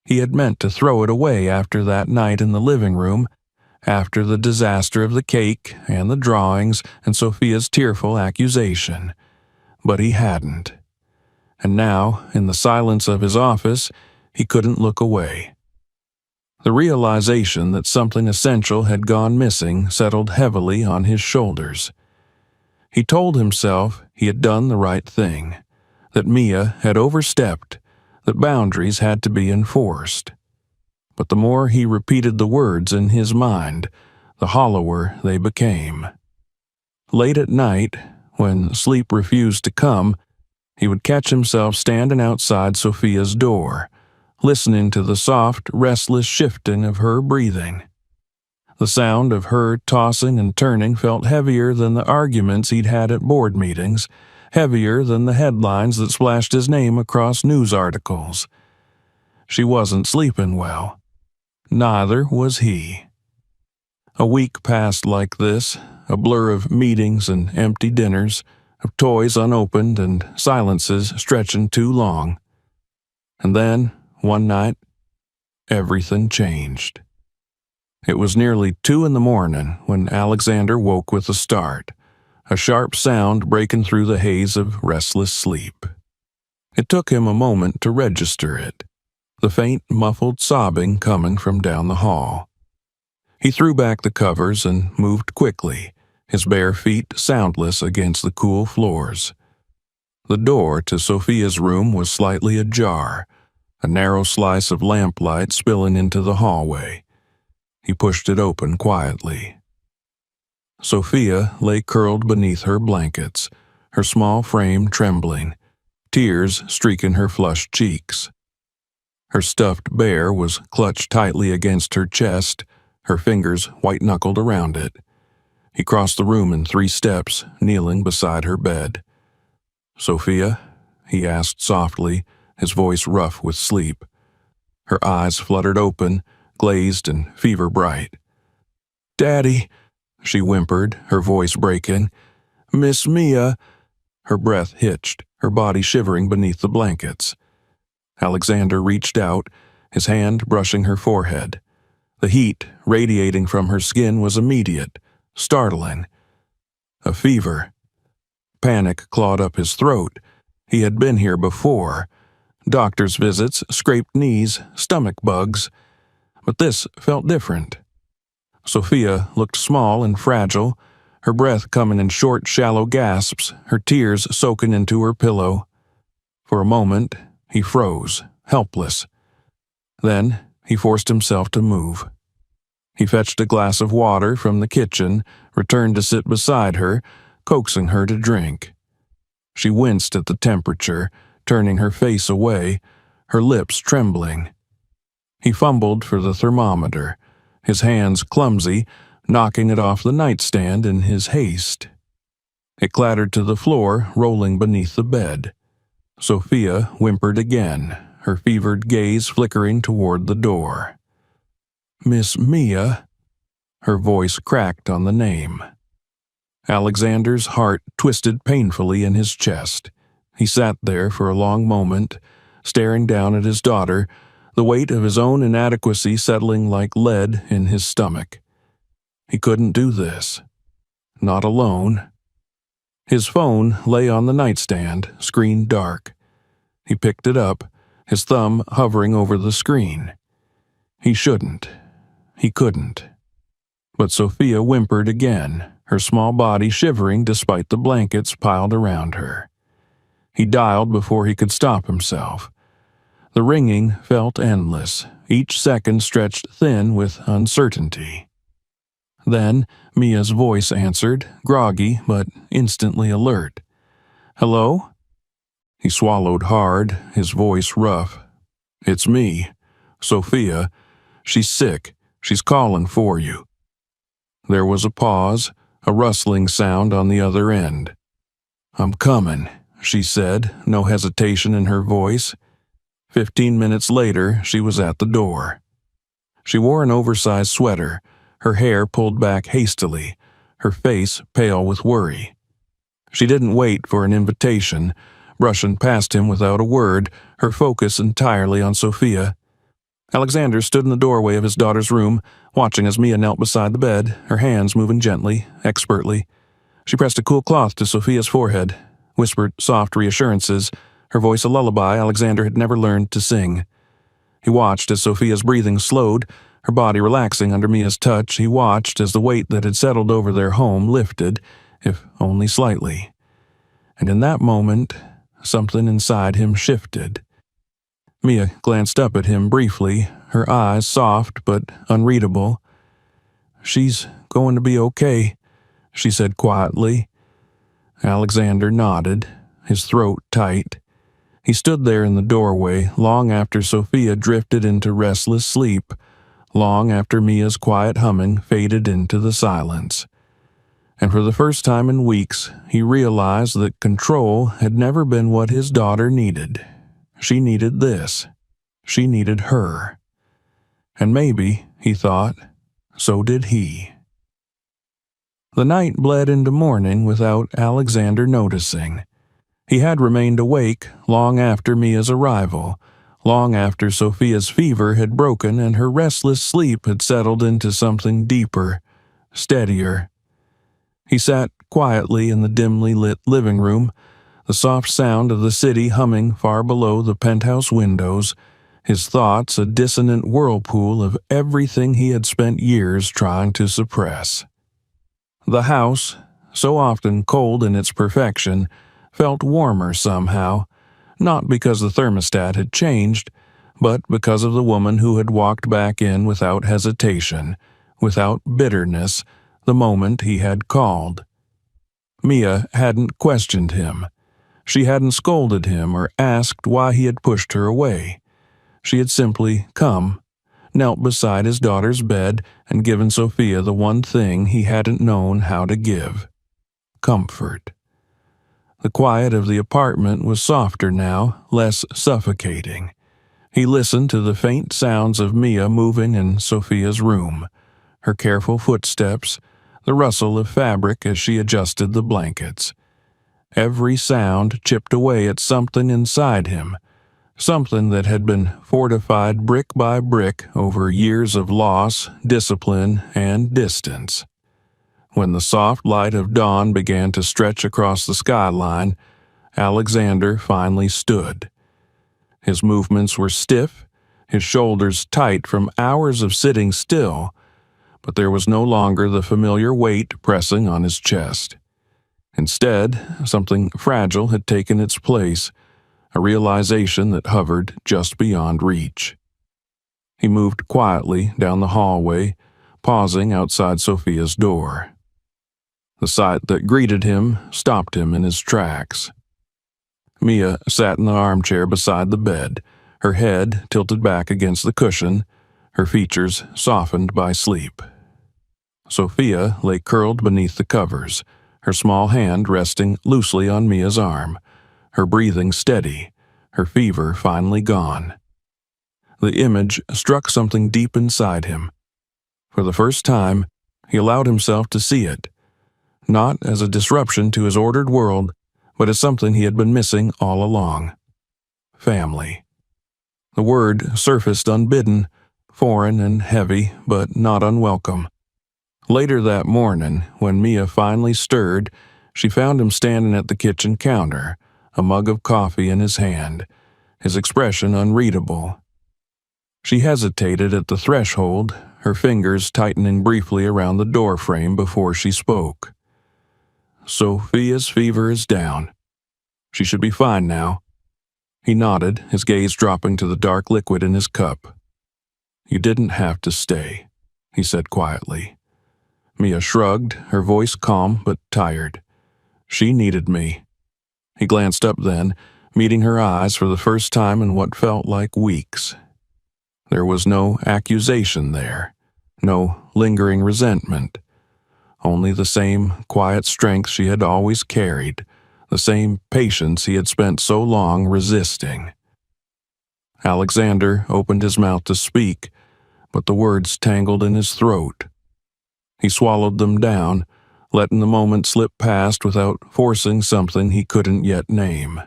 He had meant to throw it away after that night in the living room, after the disaster of the cake and the drawings and Sophia's tearful accusation. But he hadn't. And now, in the silence of his office, he couldn't look away. The realization that something essential had gone missing settled heavily on his shoulders. He told himself he had done the right thing, that Mia had overstepped, that boundaries had to be enforced. But the more he repeated the words in his mind, the hollower they became. Late at night, when sleep refused to come, he would catch himself standing outside Sophia's door, listening to the soft, restless shifting of her breathing. The sound of her tossing and turning felt heavier than the arguments he'd had at board meetings, heavier than the headlines that splashed his name across news articles. She wasn't sleeping well. Neither was he. A week passed like this, a blur of meetings and empty dinners, of toys unopened and silences stretching too long. And then, one night, everything changed. It was nearly 2 a.m. when Alexander woke with a start, a sharp sound breaking through the haze of restless sleep. It took him a moment to register it, the faint, muffled sobbing coming from down the hall. He threw back the covers and moved quickly, his bare feet soundless against the cool floors. The door to Sophia's room was slightly ajar, a narrow slice of lamplight spilling into the hallway. He pushed it open quietly. Sophia lay curled beneath her blankets, her small frame trembling, tears streaking her flushed cheeks. Her stuffed bear was clutched tightly against her chest, her fingers white-knuckled around it. He crossed the room in 3 steps, kneeling beside her bed. "Sophia?" he asked softly, his voice rough with sleep. Her eyes fluttered open, glazed and fever-bright. "Daddy," she whimpered, her voice breaking. "Miss Mia." Her breath hitched, her body shivering beneath the blankets. Alexander reached out, his hand brushing her forehead. The heat radiating from her skin was immediate, startling. A fever. Panic clawed up his throat. He had been here before. Doctor's visits, scraped knees, stomach bugs. But this felt different. Sophia looked small and fragile, her breath coming in short, shallow gasps, her tears soaking into her pillow. For a moment, he froze, helpless. Then he forced himself to move. He fetched a glass of water from the kitchen, returned to sit beside her, coaxing her to drink. She winced at the temperature, turning her face away, her lips trembling. He fumbled for the thermometer, his hands clumsy, knocking it off the nightstand in his haste. It clattered to the floor, rolling beneath the bed. Sophia whimpered again, her fevered gaze flickering toward the door. "Miss Mia," her voice cracked on the name. Alexander's heart twisted painfully in his chest. He sat there for a long moment, staring down at his daughter, the weight of his own inadequacy settling like lead in his stomach. He couldn't do this. Not alone. His phone lay on the nightstand, screen dark. He picked it up, his thumb hovering over the screen. He shouldn't. He couldn't. But Sophia whimpered again, her small body shivering despite the blankets piled around her. He dialed before he could stop himself. The ringing felt endless, each second stretched thin with uncertainty. Then Mia's voice answered, groggy but instantly alert. "Hello?" He swallowed hard, his voice rough. "It's me, Sophia. She's sick. She's calling for you." There was a pause, a rustling sound on the other end. "I'm coming," she said, no hesitation in her voice. 15 minutes later, she was at the door. She wore an oversized sweater, her hair pulled back hastily, her face pale with worry. She didn't wait for an invitation, brushing past him without a word, her focus entirely on Sophia. Alexander stood in the doorway of his daughter's room, watching as Mia knelt beside the bed, her hands moving gently, expertly. She pressed a cool cloth to Sophia's forehead, whispered soft reassurances, her voice a lullaby Alexander had never learned to sing. He watched as Sophia's breathing slowed, her body relaxing under Mia's touch. He watched as the weight that had settled over their home lifted, if only slightly. And in that moment, something inside him shifted. Mia glanced up at him briefly, her eyes soft but unreadable. "She's going to be okay," she said quietly. Alexander nodded, his throat tight. He stood there in the doorway long after Sophia drifted into restless sleep, long after Mia's quiet humming faded into the silence. And for the first time in weeks, he realized that control had never been what his daughter needed. She needed this. She needed her. And maybe, he thought, so did he. The night bled into morning without Alexander noticing. He had remained awake long after Mia's arrival, long after Sophia's fever had broken and her restless sleep had settled into something deeper, steadier. He sat quietly in the dimly lit living room, the soft sound of the city humming far below the penthouse windows, his thoughts a dissonant whirlpool of everything he had spent years trying to suppress. The house, so often cold in its perfection, felt warmer somehow, not because the thermostat had changed, but because of the woman who had walked back in without hesitation, without bitterness, the moment he had called. Mia hadn't questioned him. She hadn't scolded him or asked why he had pushed her away. She had simply come, knelt beside his daughter's bed, and given Sophia the one thing he hadn't known how to give: comfort. The quiet of the apartment was softer now, less suffocating. He listened to the faint sounds of Mia moving in Sophia's room, her careful footsteps, the rustle of fabric as she adjusted the blankets. Every sound chipped away at something inside him, something that had been fortified brick by brick over years of loss, discipline, and distance. When the soft light of dawn began to stretch across the skyline, Alexander finally stood. His movements were stiff, his shoulders tight from hours of sitting still, but there was no longer the familiar weight pressing on his chest. Instead, something fragile had taken its place, a realization that hovered just beyond reach. He moved quietly down the hallway, pausing outside Sophia's door. The sight that greeted him stopped him in his tracks. Mia sat in the armchair beside the bed, her head tilted back against the cushion, her features softened by sleep. Sophia lay curled beneath the covers, her small hand resting loosely on Mia's arm, her breathing steady, her fever finally gone. The image struck something deep inside him. For the first time, he allowed himself to see it, not as a disruption to his ordered world, but as something he had been missing all along. Family. The word surfaced unbidden, foreign and heavy, but not unwelcome. Later that morning, when Mia finally stirred, she found him standing at the kitchen counter, a mug of coffee in his hand, his expression unreadable. She hesitated at the threshold, her fingers tightening briefly around the doorframe before she spoke. Sophia's fever is down. She should be fine now. He nodded, his gaze dropping to the dark liquid in his cup. You didn't have to stay, he said quietly. Mia shrugged, her voice calm but tired. She needed me. He glanced up then, meeting her eyes for the first time in what felt like weeks. There was no accusation there, no lingering resentment. Only the same quiet strength she had always carried, the same patience he had spent so long resisting. Alexander opened his mouth to speak, but the words tangled in his throat. He swallowed them down, letting the moment slip past without forcing something he couldn't yet name.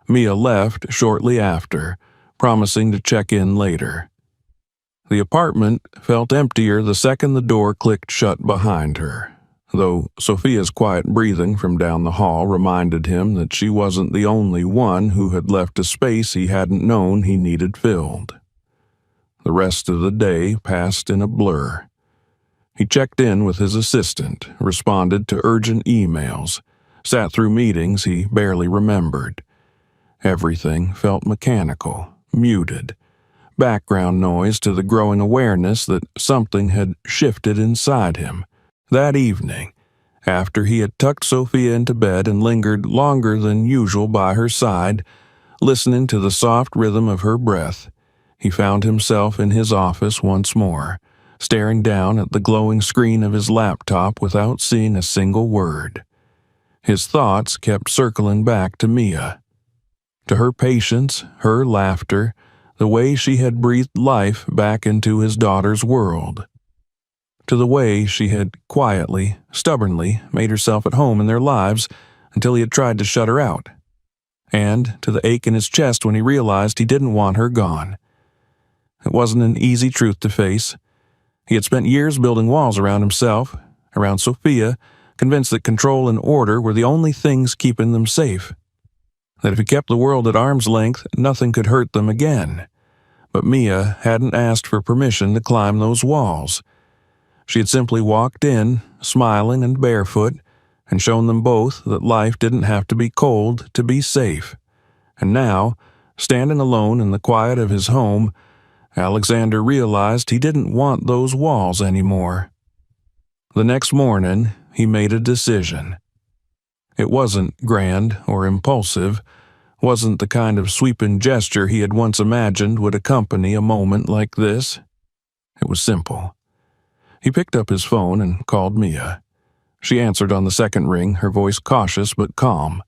Mia left shortly after, promising to check in later. The apartment felt emptier the second the door clicked shut behind her, though Sophia's quiet breathing from down the hall reminded him that she wasn't the only one who had left a space he hadn't known he needed filled. The rest of the day passed in a blur. He checked in with his assistant, responded to urgent emails, sat through meetings he barely remembered. Everything felt mechanical, muted, background noise to the growing awareness that something had shifted inside him. That evening, after he had tucked Sophia into bed and lingered longer than usual by her side, listening to the soft rhythm of her breath, He found himself in his office once more, staring down at the glowing screen of his laptop without seeing a single word. His thoughts kept circling back to Mia, to her patience, her laughter, the way she had breathed life back into his daughter's world, to the way she had quietly, stubbornly made herself at home in their lives until he had tried to shut her out, and to the ache in his chest when he realized he didn't want her gone. It wasn't an easy truth to face. He had spent years building walls around himself, around Sophia, convinced that control and order were the only things keeping them safe, that if he kept the world at arm's length, nothing could hurt them again. But Mia hadn't asked for permission to climb those walls. She had simply walked in, smiling and barefoot, and shown them both that life didn't have to be cold to be safe. And now, standing alone in the quiet of his home, Alexander realized he didn't want those walls anymore. The next morning, he made a decision. It wasn't grand or impulsive, wasn't the kind of sweeping gesture he had once imagined would accompany a moment like this. It was simple. He picked up his phone and called Mia. She answered on the second ring, her voice cautious but calm.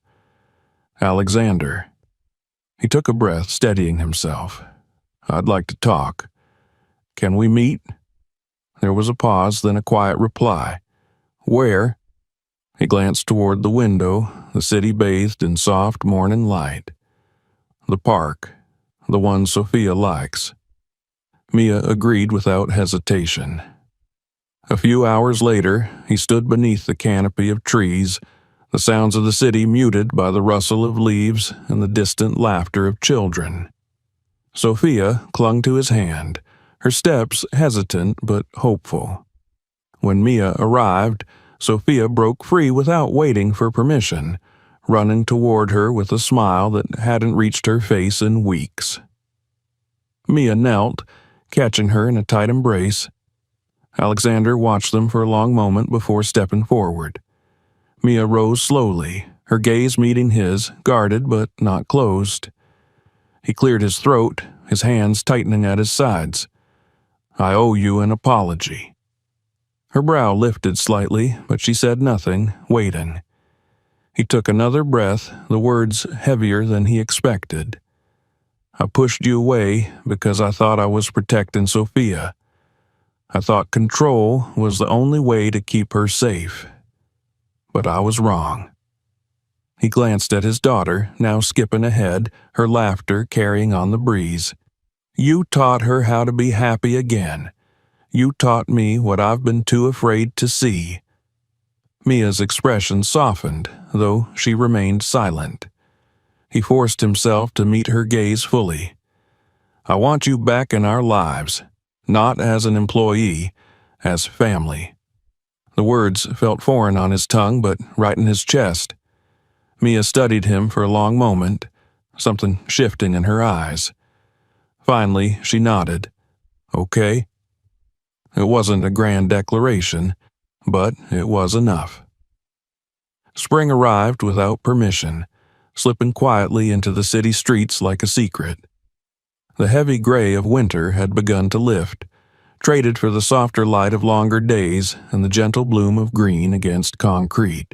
Alexander. He took a breath, steadying himself. I'd like to talk. Can we meet? There was a pause, then a quiet reply. Where? He glanced toward the window, the city bathed in soft morning light. The park, the one Sophia likes. Mia agreed without hesitation. A few hours later, he stood beneath the canopy of trees, the sounds of the city muted by the rustle of leaves and the distant laughter of children. Sophia clung to his hand, her steps hesitant but hopeful. When Mia arrived, Sophia broke free without waiting for permission, running toward her with a smile that hadn't reached her face in weeks. Mia knelt, catching her in a tight embrace. Alexander watched them for a long moment before stepping forward. Mia rose slowly, her gaze meeting his, guarded but not closed. He cleared his throat, his hands tightening at his sides. I owe you an apology. Her brow lifted slightly, but she said nothing, waiting. He took another breath, the words heavier than he expected. I pushed you away because I thought I was protecting Sophia. I thought control was the only way to keep her safe. But I was wrong. He glanced at his daughter, now skipping ahead, her laughter carrying on the breeze. You taught her how to be happy again. You taught me what I've been too afraid to see. Mia's expression softened, though she remained silent. He forced himself to meet her gaze fully. I want you back in our lives, not as an employee, as family. The words felt foreign on his tongue, but right in his chest. Mia studied him for a long moment, something shifting in her eyes. Finally, she nodded. Okay. It wasn't a grand declaration, but it was enough. Spring arrived without permission, slipping quietly into the city streets like a secret. The heavy gray of winter had begun to lift, traded for the softer light of longer days and the gentle bloom of green against concrete.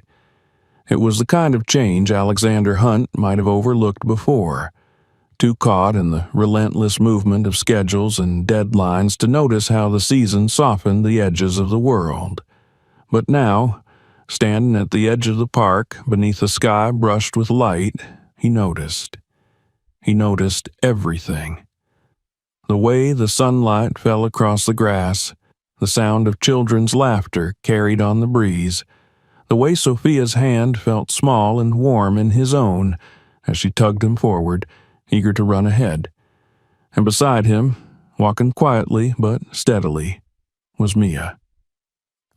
It was the kind of change Alexander Hunt might have overlooked before, too caught in the relentless movement of schedules and deadlines to notice how the season softened the edges of the world. But now, standing at the edge of the park, beneath a sky brushed with light, he noticed. He noticed everything. The way the sunlight fell across the grass, the sound of children's laughter carried on the breeze, the way Sophia's hand felt small and warm in his own as she tugged him forward, eager to run ahead. And beside him, walking quietly but steadily, was Mia.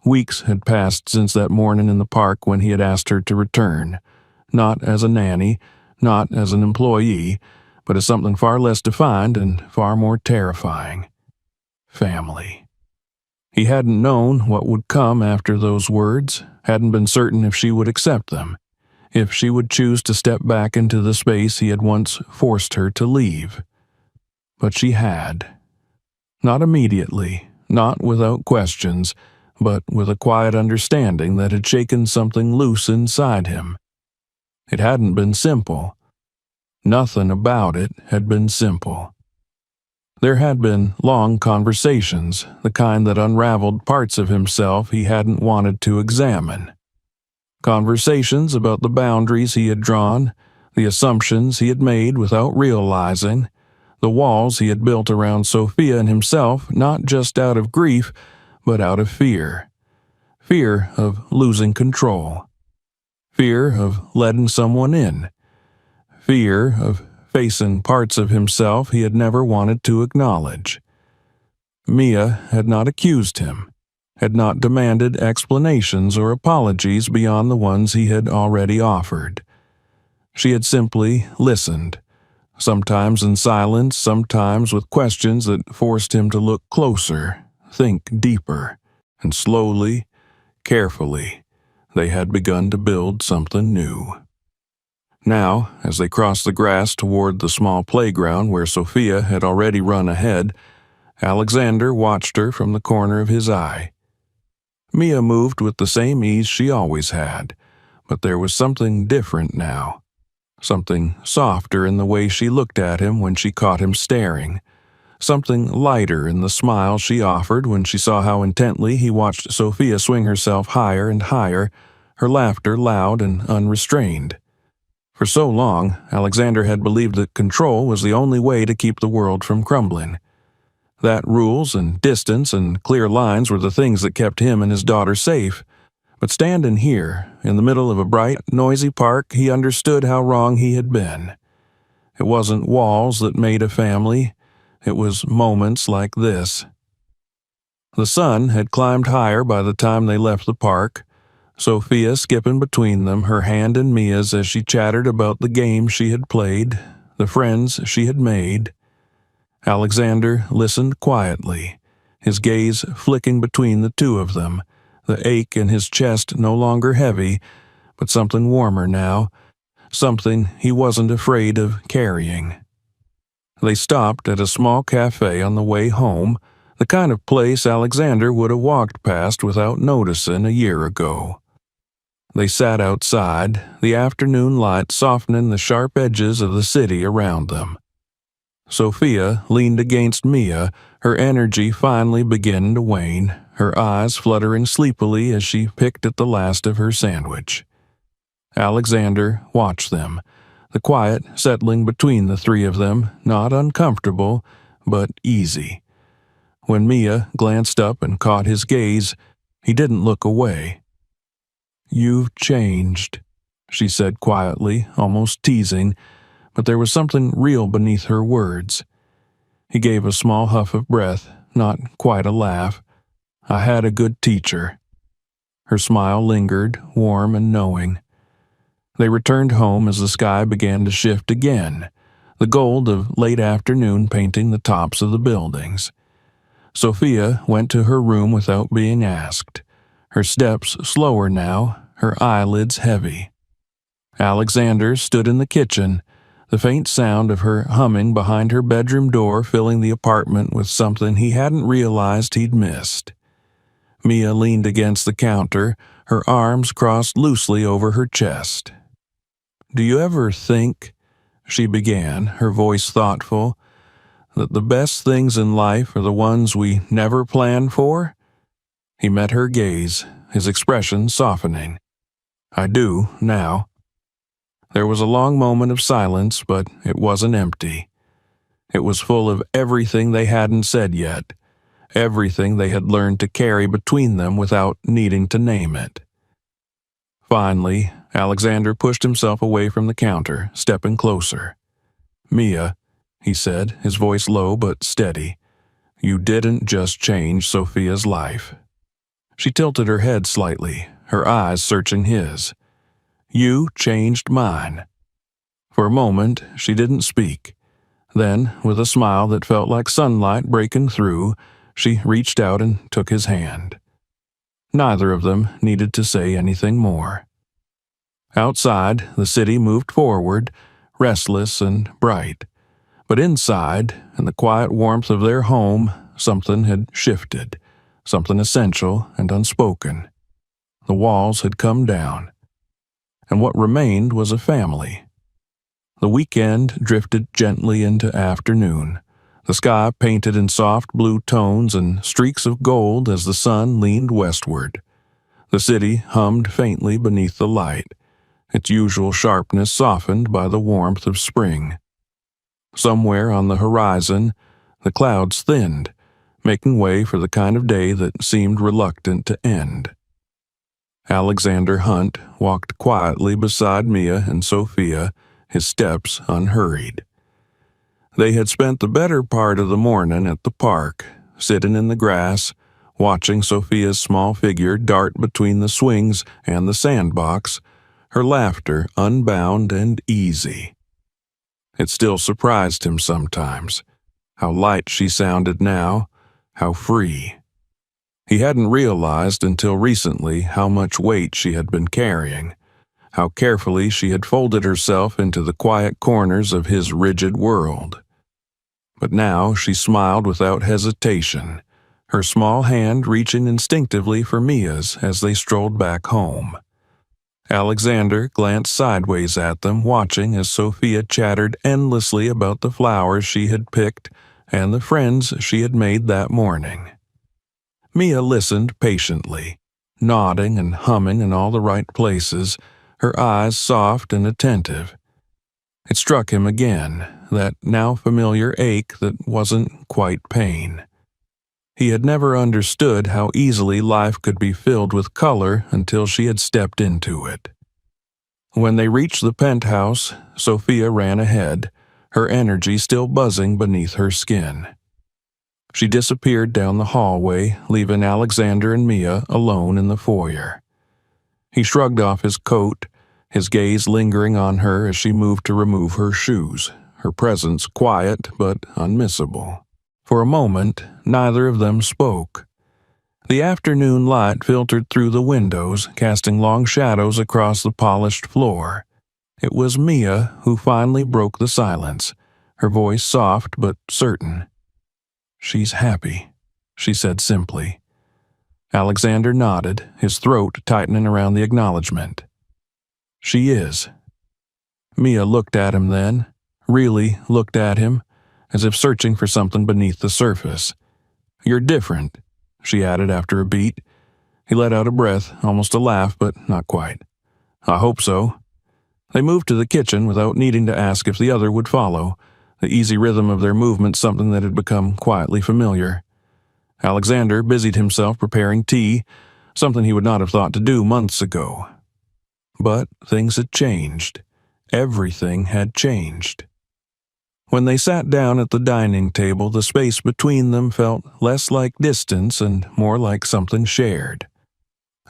Weeks had passed since that morning in the park when he had asked her to return, not as a nanny, not as an employee, but as something far less defined and far more terrifying. Family. He hadn't known what would come after those words, hadn't been certain if she would accept them, if she would choose to step back into the space he had once forced her to leave. But she had. Not immediately, not without questions, but with a quiet understanding that had shaken something loose inside him. It hadn't been simple. Nothing about it had been simple. There had been long conversations, the kind that unraveled parts of himself he hadn't wanted to examine. Conversations about the boundaries he had drawn, the assumptions he had made without realizing, the walls he had built around Sophia and himself, not just out of grief, but out of fear. Fear of losing control. Fear of letting someone in. Fear of facing parts of himself he had never wanted to acknowledge. Mia had not accused him, had not demanded explanations or apologies beyond the ones he had already offered. She had simply listened, sometimes in silence, sometimes with questions that forced him to look closer, think deeper, and slowly, carefully, they had begun to build something new. Now, as they crossed the grass toward the small playground where Sophia had already run ahead, Alexander watched her from the corner of his eye. Mia moved with the same ease she always had, but there was something different now. Something softer in the way she looked at him when she caught him staring. Something lighter in the smile she offered when she saw how intently he watched Sophia swing herself higher and higher, her laughter loud and unrestrained. For so long, Alexander had believed that control was the only way to keep the world from crumbling. That rules and distance and clear lines were the things that kept him and his daughter safe. But standing here, in the middle of a bright, noisy park, he understood how wrong he had been. It wasn't walls that made a family. It was moments like this. The sun had climbed higher by the time they left the park, Sophia skipping between them, her hand in Mia's as she chattered about the games she had played, the friends she had made. Alexander listened quietly, his gaze flicking between the two of them, the ache in his chest no longer heavy, but something warmer now, something he wasn't afraid of carrying. They stopped at a small cafe on the way home, the kind of place Alexander would have walked past without noticing a year ago. They sat outside, the afternoon light softening the sharp edges of the city around them. Sophia leaned against Mia, her energy finally beginning to wane, her eyes fluttering sleepily as she picked at the last of her sandwich. Alexander watched them, the quiet settling between the three of them, not uncomfortable, but easy. When Mia glanced up and caught his gaze, he didn't look away. "You've changed," she said quietly, almost teasing, but there was something real beneath her words. He gave a small huff of breath, not quite a laugh. "I had a good teacher." Her smile lingered, warm and knowing. They returned home as the sky began to shift again, the gold of late afternoon painting the tops of the buildings. Sophia went to her room without being asked, her steps slower now, her eyelids heavy. Alexander stood in the kitchen, the faint sound of her humming behind her bedroom door filling the apartment with something he hadn't realized he'd missed. Mia leaned against the counter, her arms crossed loosely over her chest. "Do you ever think," she began, her voice thoughtful, "that the best things in life are the ones we never plan for?" He met her gaze, his expression softening. "I do, now." There was a long moment of silence, but it wasn't empty. It was full of everything they hadn't said yet, everything they had learned to carry between them without needing to name it. Finally, Alexander pushed himself away from the counter, stepping closer. "Mia," he said, his voice low but steady, "you didn't just change Sophia's life." She tilted her head slightly, her eyes searching his. "You changed mine." For a moment, she didn't speak. Then, with a smile that felt like sunlight breaking through, she reached out and took his hand. Neither of them needed to say anything more. Outside, the city moved forward, restless and bright. But inside, in the quiet warmth of their home, something had shifted, something essential and unspoken. The walls had come down, and what remained was a family. The weekend drifted gently into afternoon, the sky painted in soft blue tones and streaks of gold as the sun leaned westward. The city hummed faintly beneath the light, its usual sharpness softened by the warmth of spring. Somewhere on the horizon, the clouds thinned, making way for the kind of day that seemed reluctant to end. Alexander Hunt walked quietly beside Mia and Sophia, his steps unhurried. They had spent the better part of the morning at the park, sitting in the grass, watching Sophia's small figure dart between the swings and the sandbox, her laughter unbound and easy. It still surprised him sometimes, how light she sounded now, how free. He hadn't realized until recently how much weight she had been carrying, how carefully she had folded herself into the quiet corners of his rigid world. But now she smiled without hesitation, her small hand reaching instinctively for Mia's as they strolled back home. Alexander glanced sideways at them, watching as Sophia chattered endlessly about the flowers she had picked and the friends she had made that morning. Mia listened patiently, nodding and humming in all the right places, her eyes soft and attentive. It struck him again, that now familiar ache that wasn't quite pain. He had never understood how easily life could be filled with color until she had stepped into it. When they reached the penthouse, Sophia ran ahead, her energy still buzzing beneath her skin. She disappeared down the hallway, leaving Alexander and Mia alone in the foyer. He shrugged off his coat, his gaze lingering on her as she moved to remove her shoes, her presence quiet but unmissable. For a moment, neither of them spoke. The afternoon light filtered through the windows, casting long shadows across the polished floor. It was Mia who finally broke the silence, her voice soft but certain. "She's happy," she said simply. Alexander nodded, his throat tightening around the acknowledgement. "She is." Mia looked at him then, really looked at him, as if searching for something beneath the surface. "You're different," she added after a beat. He let out a breath, almost a laugh, but not quite. "I hope so." They moved to the kitchen without needing to ask if the other would follow, the easy rhythm of their movement something that had become quietly familiar. Alexander busied himself preparing tea, something he would not have thought to do months ago. But things had changed. Everything had changed. When they sat down at the dining table, the space between them felt less like distance and more like something shared.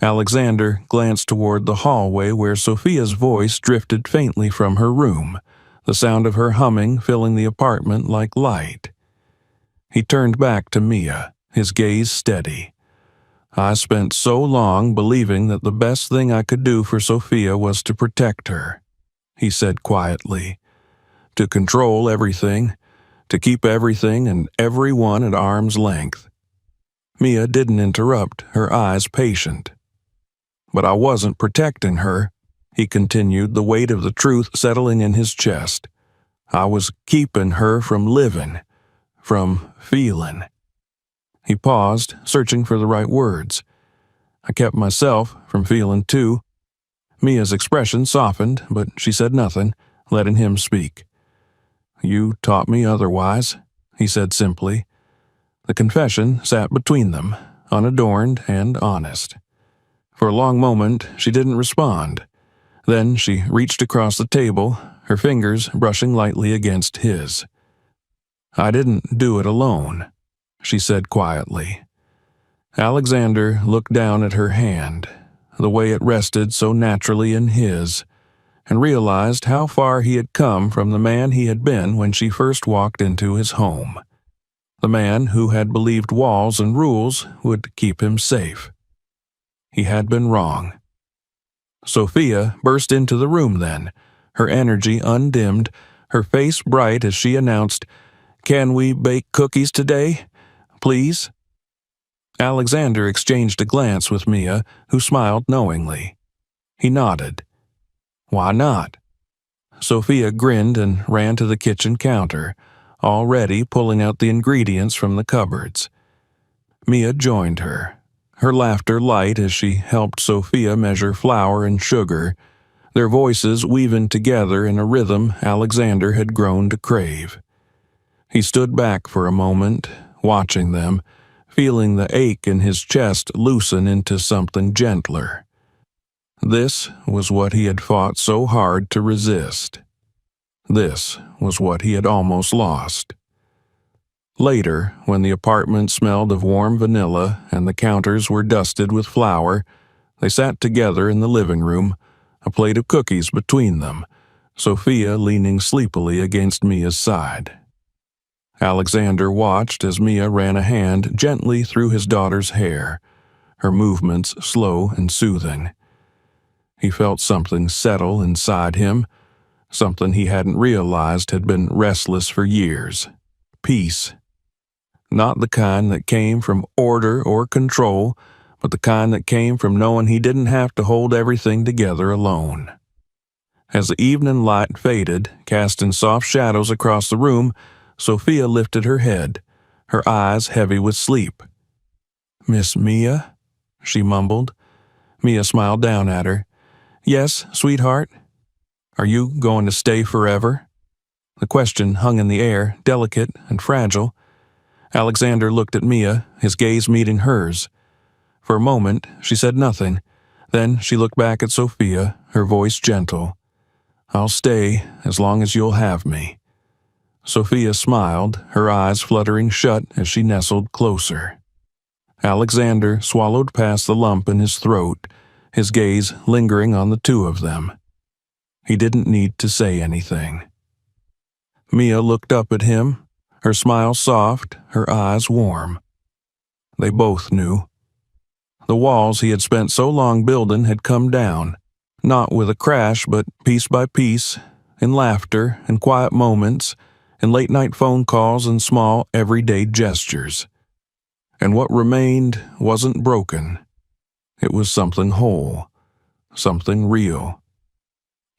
Alexander glanced toward the hallway where Sophia's voice drifted faintly from her room, the sound of her humming filling the apartment like light. He turned back to Mia, his gaze steady. "I spent so long believing that the best thing I could do for Sophia was to protect her," he said quietly. "To control everything, to keep everything and everyone at arm's length." Mia didn't interrupt, her eyes patient. "But I wasn't protecting her," he continued, the weight of the truth settling in his chest. "I was keeping her from living, from feeling." He paused, searching for the right words. "I kept myself from feeling too." Mia's expression softened, but she said nothing, letting him speak. "You taught me otherwise," he said simply. The confession sat between them, unadorned and honest. For a long moment, she didn't respond. Then she reached across the table, her fingers brushing lightly against his. "I didn't do it alone," she said quietly. Alexander looked down at her hand, the way it rested so naturally in his, and realized how far he had come from the man he had been when she first walked into his home. The man who had believed walls and rules would keep him safe. He had been wrong. Sophia burst into the room then, her energy undimmed, her face bright as she announced, "Can we bake cookies today, please?" Alexander exchanged a glance with Mia, who smiled knowingly. He nodded. "Why not?" Sophia grinned and ran to the kitchen counter, already pulling out the ingredients from the cupboards. Mia joined her, her laughter light as she helped Sophia measure flour and sugar, their voices weaving together in a rhythm Alexander had grown to crave. He stood back for a moment, watching them, feeling the ache in his chest loosen into something gentler. This was what he had fought so hard to resist. This was what he had almost lost. Later, when the apartment smelled of warm vanilla and the counters were dusted with flour, they sat together in the living room, a plate of cookies between them, Sophia leaning sleepily against Mia's side. Alexander watched as Mia ran a hand gently through his daughter's hair, her movements slow and soothing. He felt something settle inside him, something he hadn't realized had been restless for years. Peace. Not the kind that came from order or control, but the kind that came from knowing he didn't have to hold everything together alone. As the evening light faded, casting soft shadows across the room, Sophia lifted her head, her eyes heavy with sleep. "Miss Mia?" she mumbled. Mia smiled down at her. "Yes, sweetheart? Are you going to stay forever?" The question hung in the air, delicate and fragile. Alexander looked at Mia, his gaze meeting hers. For a moment, she said nothing. Then she looked back at Sophia, her voice gentle. "I'll stay as long as you'll have me." Sophia smiled, her eyes fluttering shut as she nestled closer. Alexander swallowed past the lump in his throat, his gaze lingering on the two of them. He didn't need to say anything. Mia looked up at him, her smile soft, her eyes warm. They both knew. The walls he had spent so long building had come down, not with a crash, but piece by piece, in laughter and quiet moments, in late-night phone calls and small, everyday gestures. And what remained wasn't broken. It was something whole, something real.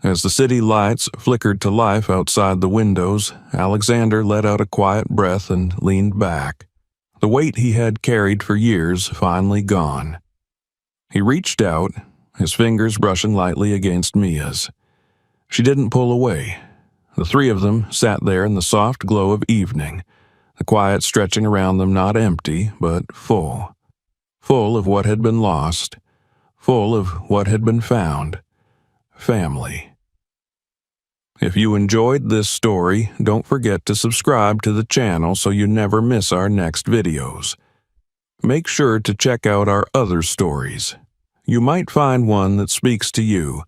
As the city lights flickered to life outside the windows, Alexander let out a quiet breath and leaned back, the weight he had carried for years finally gone. He reached out, his fingers brushing lightly against Mia's. She didn't pull away. The three of them sat there in the soft glow of evening, the quiet stretching around them not empty, but full. Full of what had been lost, full of what had been found. Family. If you enjoyed this story, don't forget to subscribe to the channel so you never miss our next videos. Make sure to check out our other stories. You might find one that speaks to you,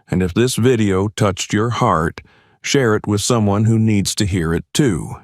and if this video touched your heart, share it with someone who needs to hear it too.